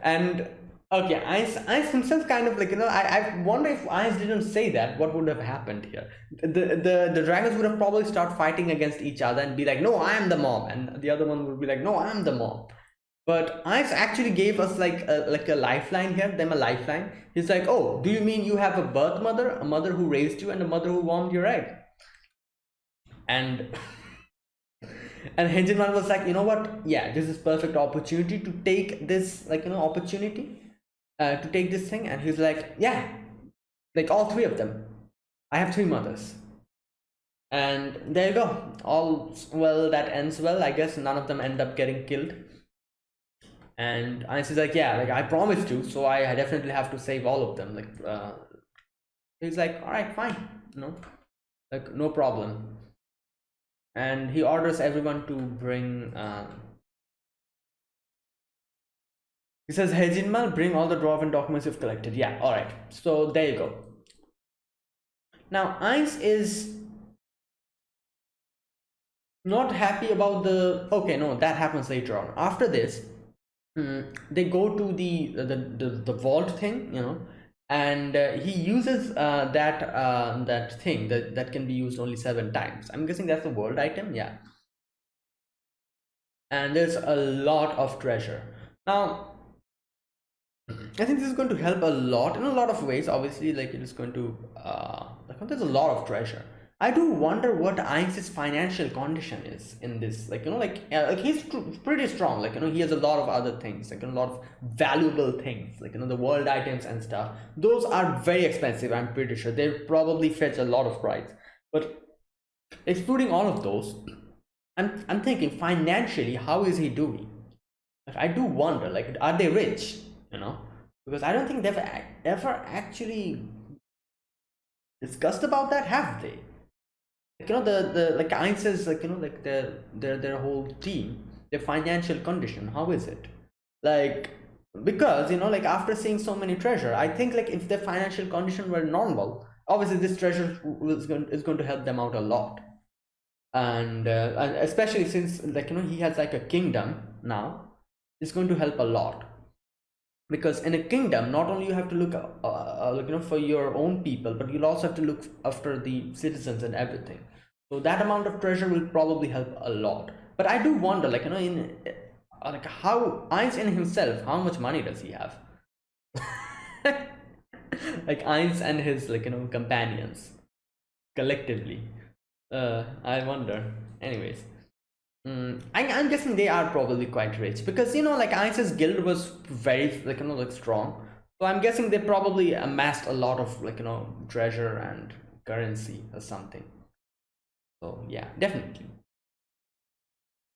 And okay, Ainz himself kind of, like, I wonder if Ainz didn't say that, what would have happened here? The dragons would have probably started fighting against each other and be like, no, I am the mom, and the other one would be like, no, I am the mom. But Ainz actually gave us like a lifeline here, them a lifeline. He's like, oh, do you mean you have a birth mother, a mother who raised you, and a mother who warmed your egg? And Hejinmal was like, you know what? Yeah, this is perfect opportunity to take this, like, opportunity to take this thing. And he's like, yeah, like all three of them. I have three mothers. And there you go. All well that ends well. I guess none of them end up getting killed. And Einstein is like, yeah, like I promised you, so I definitely have to save all of them. Like, he's like, all right, fine, like no problem. And he orders everyone to bring. He says, "Hey Jinmal, bring all the dwarven documents you've collected." Yeah, all right. So there you go. Now Eins is not happy about the. Okay, no, that happens later on. After this, they go to the vault thing, and he uses that thing that can be used only 7 times. I'm guessing that's the world item, yeah. And there's a lot of treasure. Now I think this is going to help a lot in a lot of ways. Obviously, like it is going to like there's a lot of treasure. I do wonder what Einstein's financial condition is in this. Like he's pretty strong. Like he has a lot of other things, like a lot of valuable things, like the world items and stuff. Those are very expensive. I'm pretty sure they probably fetch a lot of price. But excluding all of those, I'm thinking financially, how is he doing? Like, I do wonder, like, are they rich? Because I don't think they've ever actually discussed about that, have they? Like, the like Einstein's, like like their whole team, their financial condition, how is it? Like, because like after seeing so many treasure, I think like if their financial condition were normal, obviously this treasure is going to help them out a lot. And especially since like he has like a kingdom now, it's going to help a lot. Because in a kingdom, not only you have to look for your own people, but you'll also have to look after the citizens and everything. So that amount of treasure will probably help a lot. But I do wonder, like in like how Einstein himself, how much money does he have? Like Einstein and his companions collectively. I wonder. Anyways. I'm guessing they are probably quite rich because like Einstein's guild was very like strong, so I'm guessing they probably amassed a lot of treasure and currency or something. So yeah, definitely.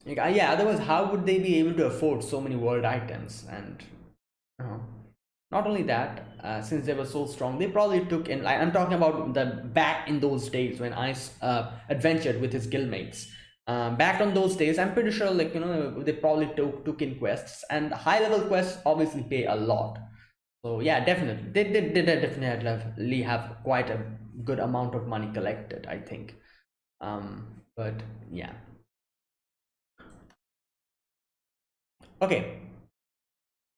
Yeah, otherwise how would they be able to afford so many world items? And not only that, since they were so strong, they probably took in. Like, I'm talking about the back in those days when I adventured with his guildmates. Back on those days, I'm pretty sure, like they probably took in quests, and high level quests obviously pay a lot. So yeah, definitely, they definitely have quite a good amount of money collected, I think. But yeah, okay.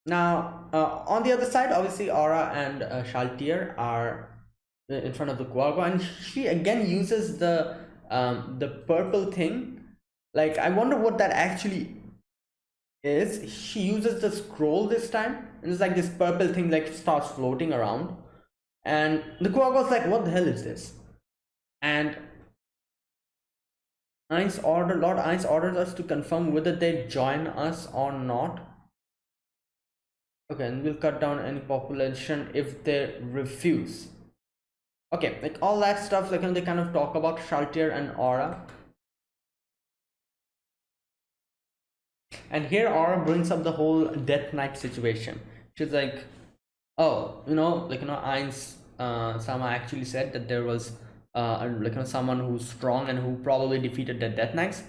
Now, on the other side, obviously, Aura and Shaltier are in front of the Quagga, and she again uses the purple thing. Like, I wonder what that actually is. She uses the scroll this time, and it's like this purple thing like starts floating around, and the Quagga's like, "What the hell is this?" And Lord Ainz orders us to confirm whether they join us or not. Okay, and we'll cut down any population if they refuse. Okay, like all that stuff, like when they kind of talk about Shaltier and Aura. And here Aura brings up the whole Death Knight situation. She's like, oh, Ainz Sama actually said that there was someone who's strong and who probably defeated the Death Knights.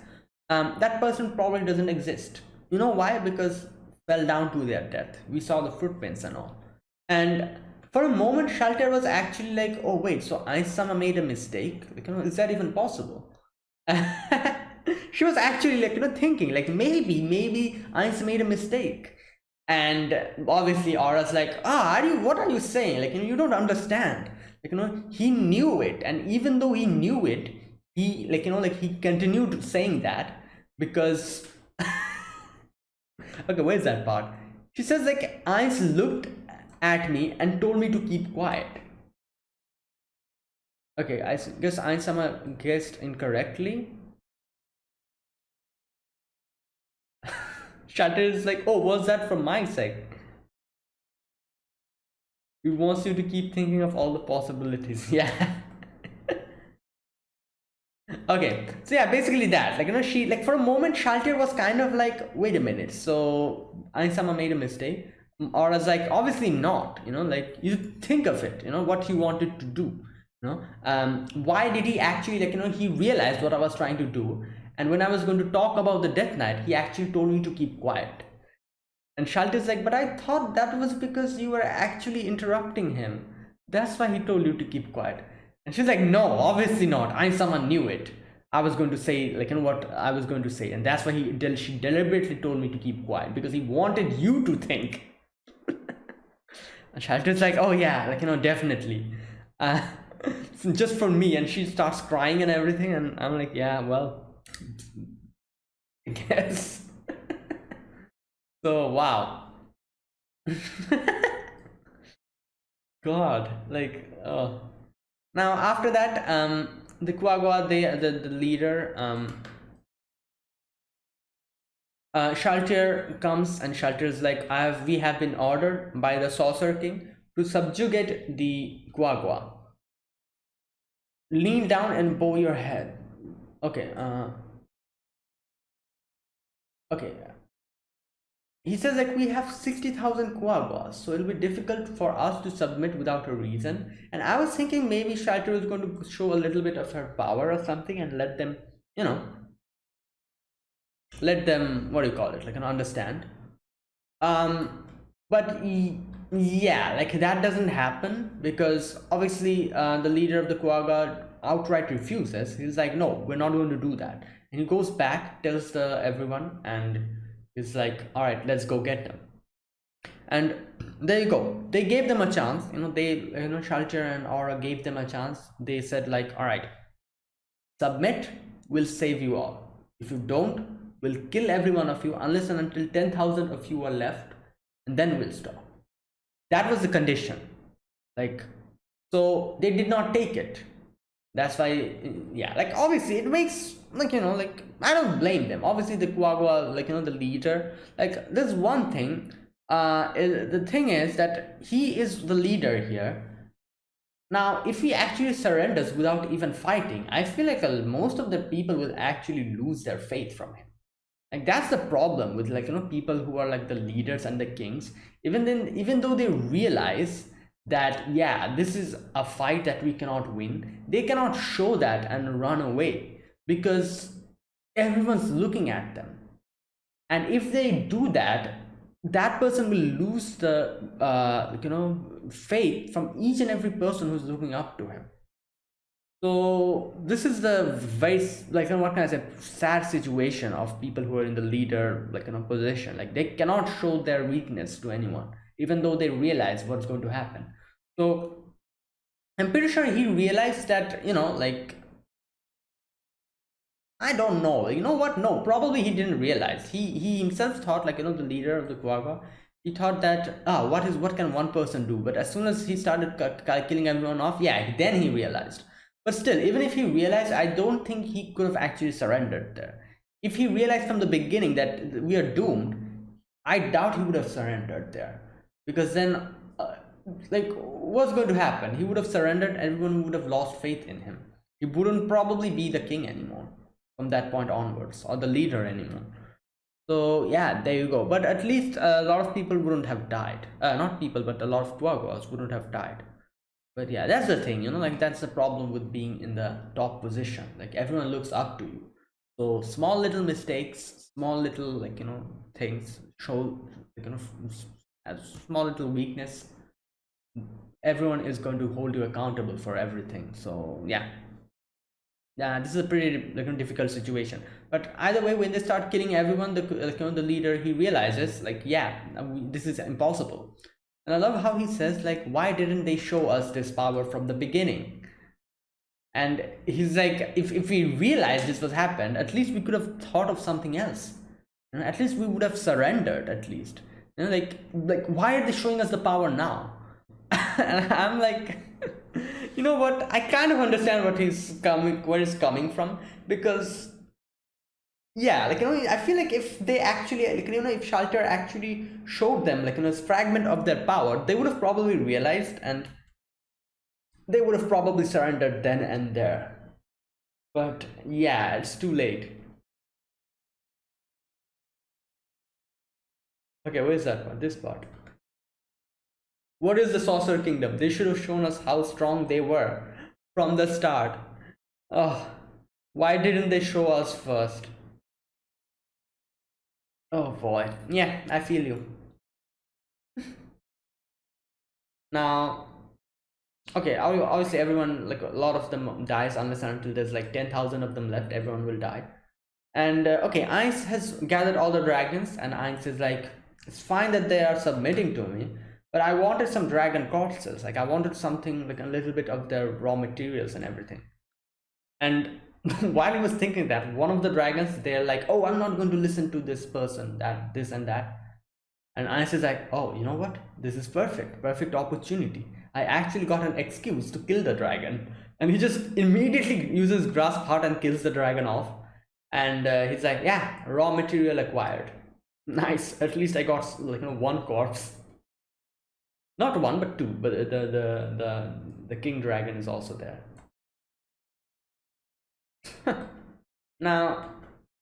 That person probably doesn't exist. You know why? Because fell down to their death. We saw the footprints and all. And for a moment, Shalter was actually like, oh wait, so Ainz Sama made a mistake. Like, is that even possible? She was actually like thinking like maybe Ainz made a mistake. And obviously Aura's like, what are you saying? Like, you don't understand. Like, he knew it, and even though he knew it, he he continued saying that because okay, where's that part? She says like Ainz looked at me and told me to keep quiet. Okay, I guess Ainz Sama guessed incorrectly. Shutter is like, oh, was that from my side? He wants you to keep thinking of all the possibilities. Yeah. Okay, so yeah, basically that. Like, she, like, for a moment, Shaltir was kind of like, wait a minute, so Ainsama made a mistake. Or I was like, obviously not, like, you think of it, what he wanted to do, why did he actually, like, he realized what I was trying to do. And when I was going to talk about the Death Knight, he actually told me to keep quiet. And Shaltir's like, but I thought that was because you were actually interrupting him. That's why he told you to keep quiet. And she's like, no, obviously not. I someone knew it. I was going to say, like, what I was going to say. And that's why she deliberately told me to keep quiet, because he wanted you to think. And Shaltir's like, oh yeah, like, definitely. Uh, just for me. And she starts crying and everything. And I'm like, yeah, well, I guess. So, wow. God, like, oh. Now after that, the Kuagwa, the leader, Shaltir comes, and Shaltir is like, we have been ordered by the Saucer King to subjugate the Kuagwa. Lean down and bow your head. Okay, okay. He says, like, we have 60,000 Kuagwas, so it'll be difficult for us to submit without a reason. And I was thinking maybe Shaltir was going to show a little bit of her power or something and let them, what do you call it, like, understand. Um, but yeah, like, that doesn't happen, because obviously the leader of the Kuaga outright refuses. He's like, no, we're not going to do that. And he goes back, tells everyone, and he's like, all right, let's go get them. And there you go, they gave them a chance, Shaltir and Aura gave them a chance. They said, like, all right, submit, we'll save you all. If you don't, we'll kill every one of you unless and until 10,000 of you are left, and then we'll stop. That was the condition. Like, so they did not take it. That's why, yeah, like, obviously it makes, like, like, I don't blame them. Obviously the Kuagwa, like, the leader, like, there's one thing. The thing is that he is the leader here. Now, if he actually surrenders without even fighting, I feel like most of the people will actually lose their faith from him. Like, that's the problem with, like, people who are like the leaders and the kings. Even though they realize that, yeah, this is a fight that we cannot win, they cannot show that and run away, because everyone's looking at them. And if they do that, that person will lose the faith from each and every person who's looking up to him. So this is the very, like, what can I say, sad situation of people who are in the leader, like, position. Like, they cannot show their weakness to anyone, even though they realize what's going to happen. So I'm pretty sure he realized that, like, I don't know. You know what? No, probably he didn't realize. He himself thought, like, the leader of the Quagga, he thought that, what can one person do? But as soon as he started killing everyone off, yeah, then he realized. But still, even if he realized, I don't think he could have actually surrendered there. If he realized from the beginning that we are doomed, I doubt he would have surrendered there. Because then, like, what's going to happen? He would have surrendered, everyone would have lost faith in him. He wouldn't probably be the king anymore from that point onwards, or the leader anymore. So yeah, there you go. But at least a lot of people wouldn't have died. Not people, but a lot of Tuagos wouldn't have died. But yeah, that's the thing, like, that's the problem with being in the top position. Like, everyone looks up to you. So small little mistakes, small little, like, things show, like, as small little weakness, everyone is going to hold you accountable for everything. So yeah, this is a pretty, like, difficult situation. But either way, when they start killing everyone, the leader, he realizes, like, yeah, this is impossible. And I love how he says, like, why didn't they show us this power from the beginning? And he's like, if we realized this was happened, at least we could have thought of something else. At least we would have surrendered, at least. Like, why are they showing us the power now? And I'm like, you know what? I kind of understand where he's coming from, because yeah, like, I feel like if they actually, like, if Shalter actually showed them, like, a fragment of their power, they would have probably realized, and they would have probably surrendered then and there. But yeah, it's too late. Okay, where's that part? This part. What is the Sorcerer Kingdom? They should have shown us how strong they were from the start. Oh, why didn't they show us first? Oh boy. Yeah, I feel you. Now, okay, obviously everyone, like a lot of them dies unless and until there's like 10,000 of them left, everyone will die. And okay, Ainz has gathered all the dragons, and Ainz is like, it's fine that they are submitting to me, but I wanted some dragon corpses. Like I wanted something like a little bit of their raw materials and everything. And while he was thinking that, one of the dragons, they're like, oh, I'm not going to listen to this person, that, this and that. And Anis is like, oh, you know what? This is perfect opportunity. I actually got an excuse to kill the dragon. And he just immediately uses grasp heart and kills the dragon off. And he's like, yeah, raw material acquired. Nice. At least I got like one corpse. Not one, but two. But the king dragon is also there. Now,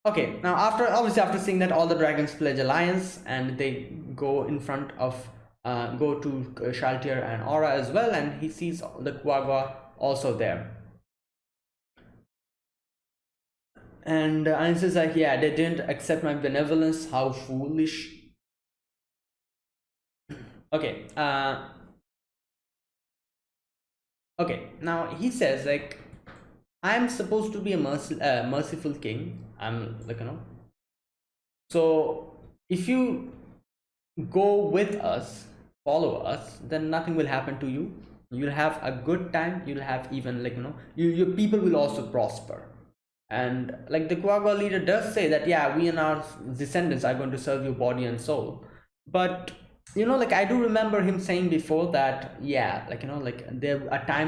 okay, now obviously after seeing that, all the dragons pledge alliance and they go in front of go to Shaltir and Aura as well, and he sees the Quagga also there. And Anis is like, yeah, they didn't accept my benevolence, how foolish. Okay, okay, now he says like, I'm supposed to be a merciful king. I'm like, so if you go with us, follow us, then nothing will happen to you. You'll have a good time. You'll have even like, your people will also prosper. And like the Quagga leader does say that, yeah, we and our descendants are going to serve you body and soul. But like I do remember him saying before that, yeah, like like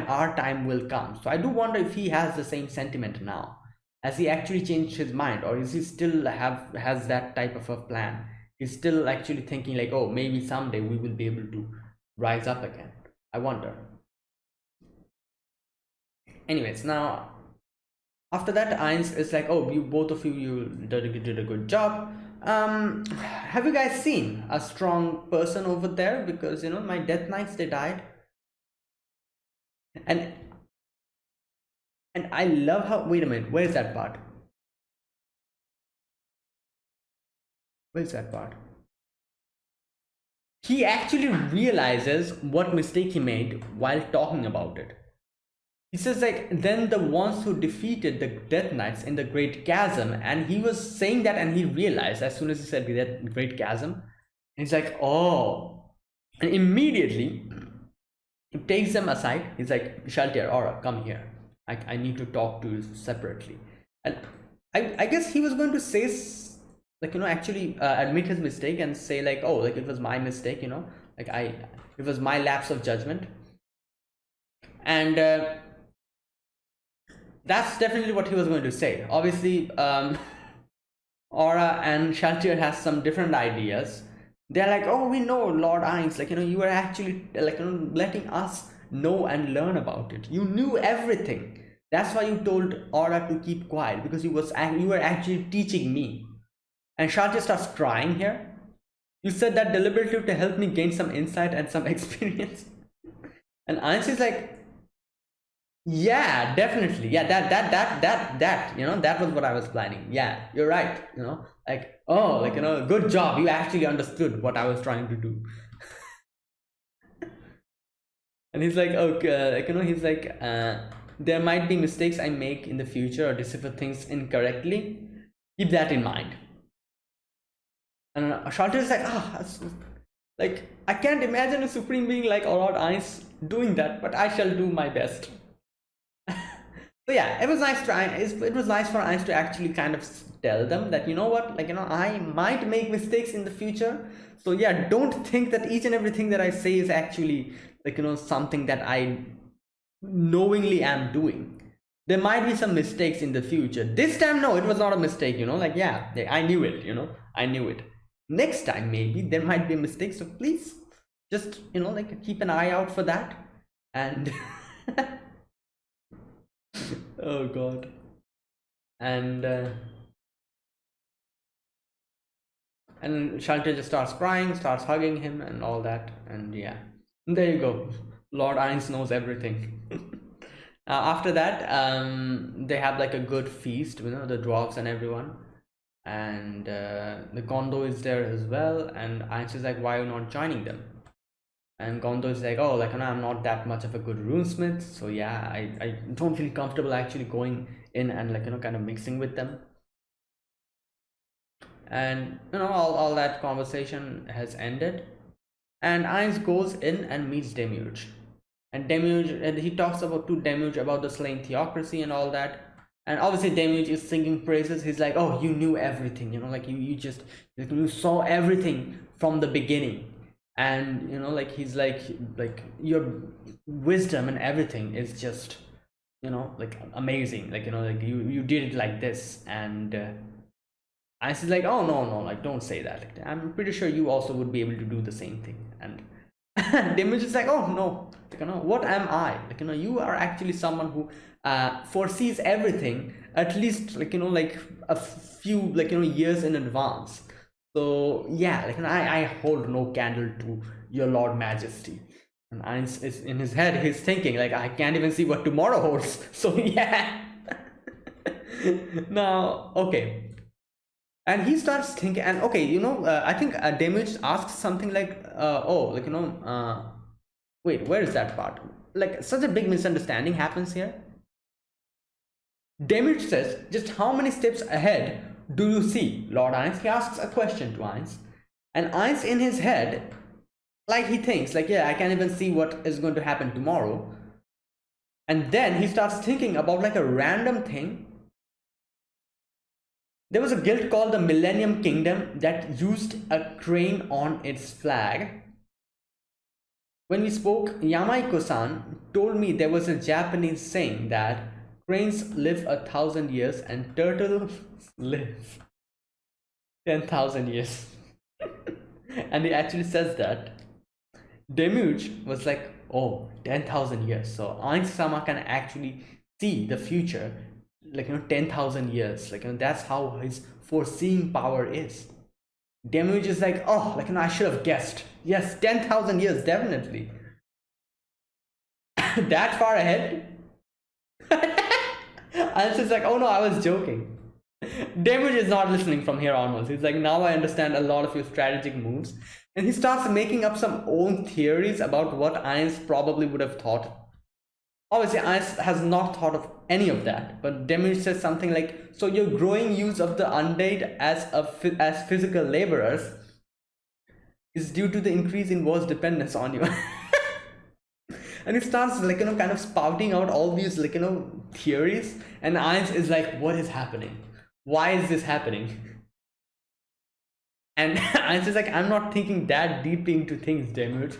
our time will come. So I do wonder if he has the same sentiment now. Has he actually changed his mind, or is he still has that type of a plan? He's still actually thinking like, oh, maybe someday we will be able to rise up again. I wonder. Anyways, now after that, Ainz is like, oh, you both of you did a good job. Have you guys seen a strong person over there? Because my death knights, they died. And I love how, wait a minute, where's that part? Where's that part? He actually realizes what mistake he made while talking about it. He says like, then the ones who defeated the Death Knights in the Great Chasm, and he was saying that and he realized as soon as he said that Great Chasm, he's like, oh, and immediately he takes them aside. He's like, Shaltir, Aura, come here. I need to talk to you separately. And I guess he was going to say like, actually admit his mistake and say like, oh, like it was my mistake, like it was my lapse of judgment. And that's definitely what he was going to say. Obviously, Aura and Shaltir has some different ideas. They're like, oh, we know, Lord Ainz, like, you were actually like, letting us know and learn about it. You knew everything. That's why you told Aura to keep quiet, because you were actually teaching me. And Shaltir starts crying here. You said that deliberately to help me gain some insight and some experience. And Ainz is like, yeah, definitely. Yeah, that was what I was planning. Yeah, you're right. Like, oh, like, good job. You actually understood what I was trying to do. And he's like, okay, like, he's like, there might be mistakes I make in the future or decipher things incorrectly. Keep that in mind. And Shalter is like, like, I can't imagine a supreme being like Lord Ainz doing that, but I shall do my best. So yeah, it was nice for Ainz to actually kind of tell them that, you know what, like, I might make mistakes in the future. So yeah, don't think that each and everything that I say is actually like, something that I knowingly am doing. There might be some mistakes in the future. This time, no, it was not a mistake, like, yeah, I knew it, I knew it. Next time, maybe there might be a mistake. So please just, like, keep an eye out for that. And oh God. And Shelter just starts crying, starts hugging him, and all that. And yeah, there you go. Lord Ainz knows everything. After that, they have like a good feast, the dwarves and everyone. And the Gondo is there as well. And Ainz is like, why are you not joining them? And Gondo is like, oh, like, I'm not that much of a good runesmith. So yeah, I don't feel comfortable actually going in and like, kind of mixing with them. And all that conversation has ended, and Ainz goes in and meets Demiurge. And he talks about to Demiurge about the slain theocracy and all that. And obviously Demiurge is singing praises. He's like, oh, you knew everything, like you just, you saw everything from the beginning. And like he's like your wisdom and everything is just like amazing, like like you did it like this. And Ice is like, oh no, like don't say that. Like, I'm pretty sure you also would be able to do the same thing. And Demiurge is like, oh no, like, what am I? Like, you are actually someone who foresees everything, at least like like a few like years in advance. So yeah, like I hold no candle to your Lord Majesty. And Ainz is in his head, he's thinking like, I can't even see what tomorrow holds. So yeah. Now, okay. And he starts thinking, and okay, I think Demiurge asks something like, oh, like wait, where is that part? Like such a big misunderstanding happens here. Demiurge says, just how many steps ahead do you see, Lord Ainz? He asks a question to Ainz, and Ainz in his head, like he thinks, like, yeah, I can't even see what is going to happen tomorrow. And then he starts thinking about like a random thing. There was a guild called the Millennium Kingdom that used a crane on its flag. When we spoke, Yamaiko-san told me there was a Japanese saying that cranes live 1,000 years and turtles live 10,000 years. And he actually says that. Demiurge was like, oh, 10,000 years. So Ainz-sama can actually see the future, like 10,000 years. Like that's how his foreseeing power is. Demiurge is like, oh, like I should have guessed. Yes, 10,000 years, definitely. That far ahead. Ainz is like, oh no, I was joking. Demiurge is not listening from here onwards. He's like, now I understand a lot of your strategic moves. And he starts making up some own theories about what Ainz probably would have thought. Obviously, Ainz has not thought of any of that. But Demiurge says something like, so your growing use of the undead as physical laborers is due to the increase in war's dependence on you. And he starts like kind of spouting out all these like theories, and Ainz is like, what is happening? Why is this happening? And Ainz is like, I'm not thinking that deeply into things, Demiurge.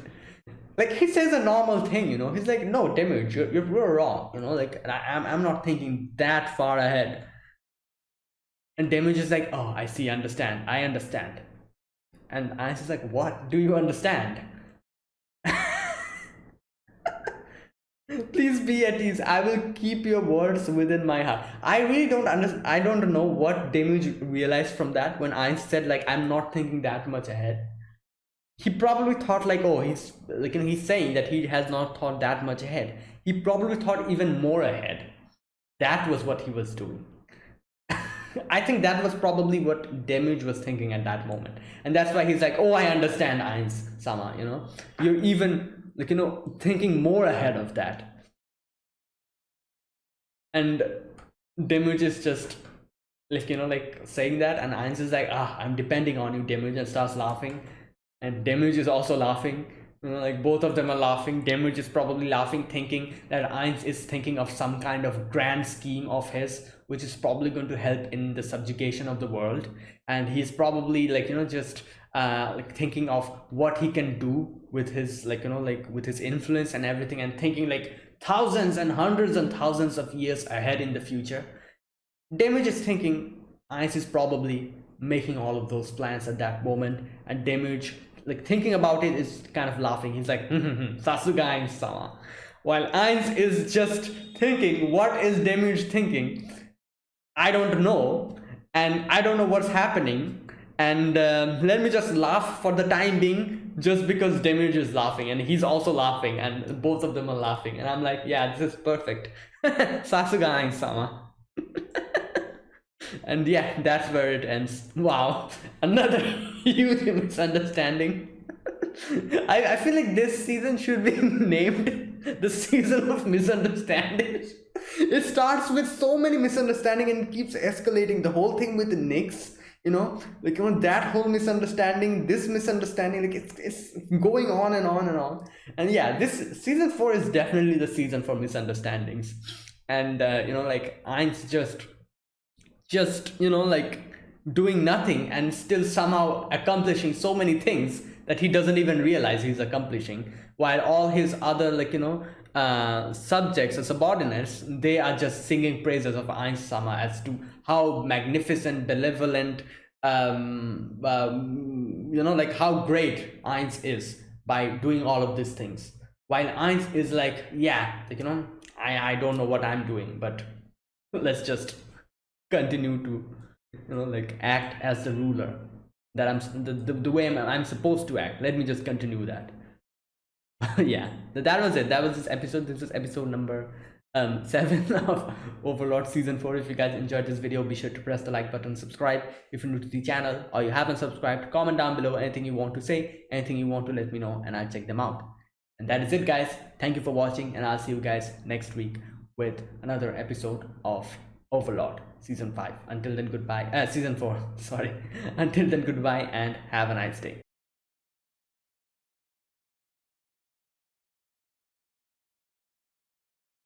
Like he says a normal thing, he's like, no, Demiurge, you're wrong, like I'm not thinking that far ahead. And Demiurge is like, oh, I see, I understand. And Ainz is like, what do you understand? Please be at ease. I will keep your words within my heart. I really don't understand. I don't know what Demiurge realized from that when Ainz said like, I'm not thinking that much ahead. He probably thought like, oh, he's like, he's saying that he has not thought that much ahead. He probably thought even more ahead. That was what he was doing. I think that was probably what Demiurge was thinking at that moment. And that's why he's like, oh, I understand, Ainz-sama, you're even like thinking more ahead of that. And Demiurge is just like like saying that, and Ainz is like, I'm depending on you, Demiurge, and starts laughing. And Demiurge is also laughing, like both of them are laughing. Demiurge is probably laughing, thinking that Ainz is thinking of some kind of grand scheme of his, which is probably going to help in the subjugation of the world. And he's probably like just like thinking of what he can do with his like with his influence and everything, and thinking like thousands and hundreds and thousands of years ahead in the future. Demiurge is thinking Ainz is probably making all of those plans at that moment, and Demiurge like thinking about it is kind of laughing. He's like, Sasuga Ainz-sama. While Ainz is just thinking, what is Demiurge thinking? I don't know, and I don't know what's happening. And let me just laugh for the time being, just because Demirj is laughing and he's also laughing, and both of them are laughing, and I'm like, yeah, this is perfect. Sasuga Ain-sama. And yeah, that's where it ends. Wow, another huge misunderstanding. I feel like this season should be named the season of misunderstandings. It starts with so many misunderstanding and keeps escalating. The whole thing with the Knicks, like that whole misunderstanding, this misunderstanding, like it's going on and on and on. And yeah, this season 4 is definitely the season for misunderstandings. And like Ain's just like doing nothing and still somehow accomplishing so many things that he doesn't even realize he's accomplishing, while all his other subjects or subordinates, they are just singing praises of Ain-sama as to how magnificent, benevolent, like how great Ainz is by doing all of these things, while Ainz is like, yeah, like, I don't know what I'm doing, but let's just continue to like act as the ruler that the way I'm supposed to act. Let me just continue that. Yeah, that was it. That was this episode. This was episode number 7 of Overlord season 4. If you guys enjoyed this video, be sure to press the like button, subscribe if you're new to the channel or you haven't subscribed. Comment down below anything you want to say, anything you want to let me know, and I'll check them out. And that is it, guys. Thank you for watching, and I'll see you guys next week with another episode of Overlord season 5. Until then, goodbye. Season 4, sorry. Until then, goodbye and have a nice day.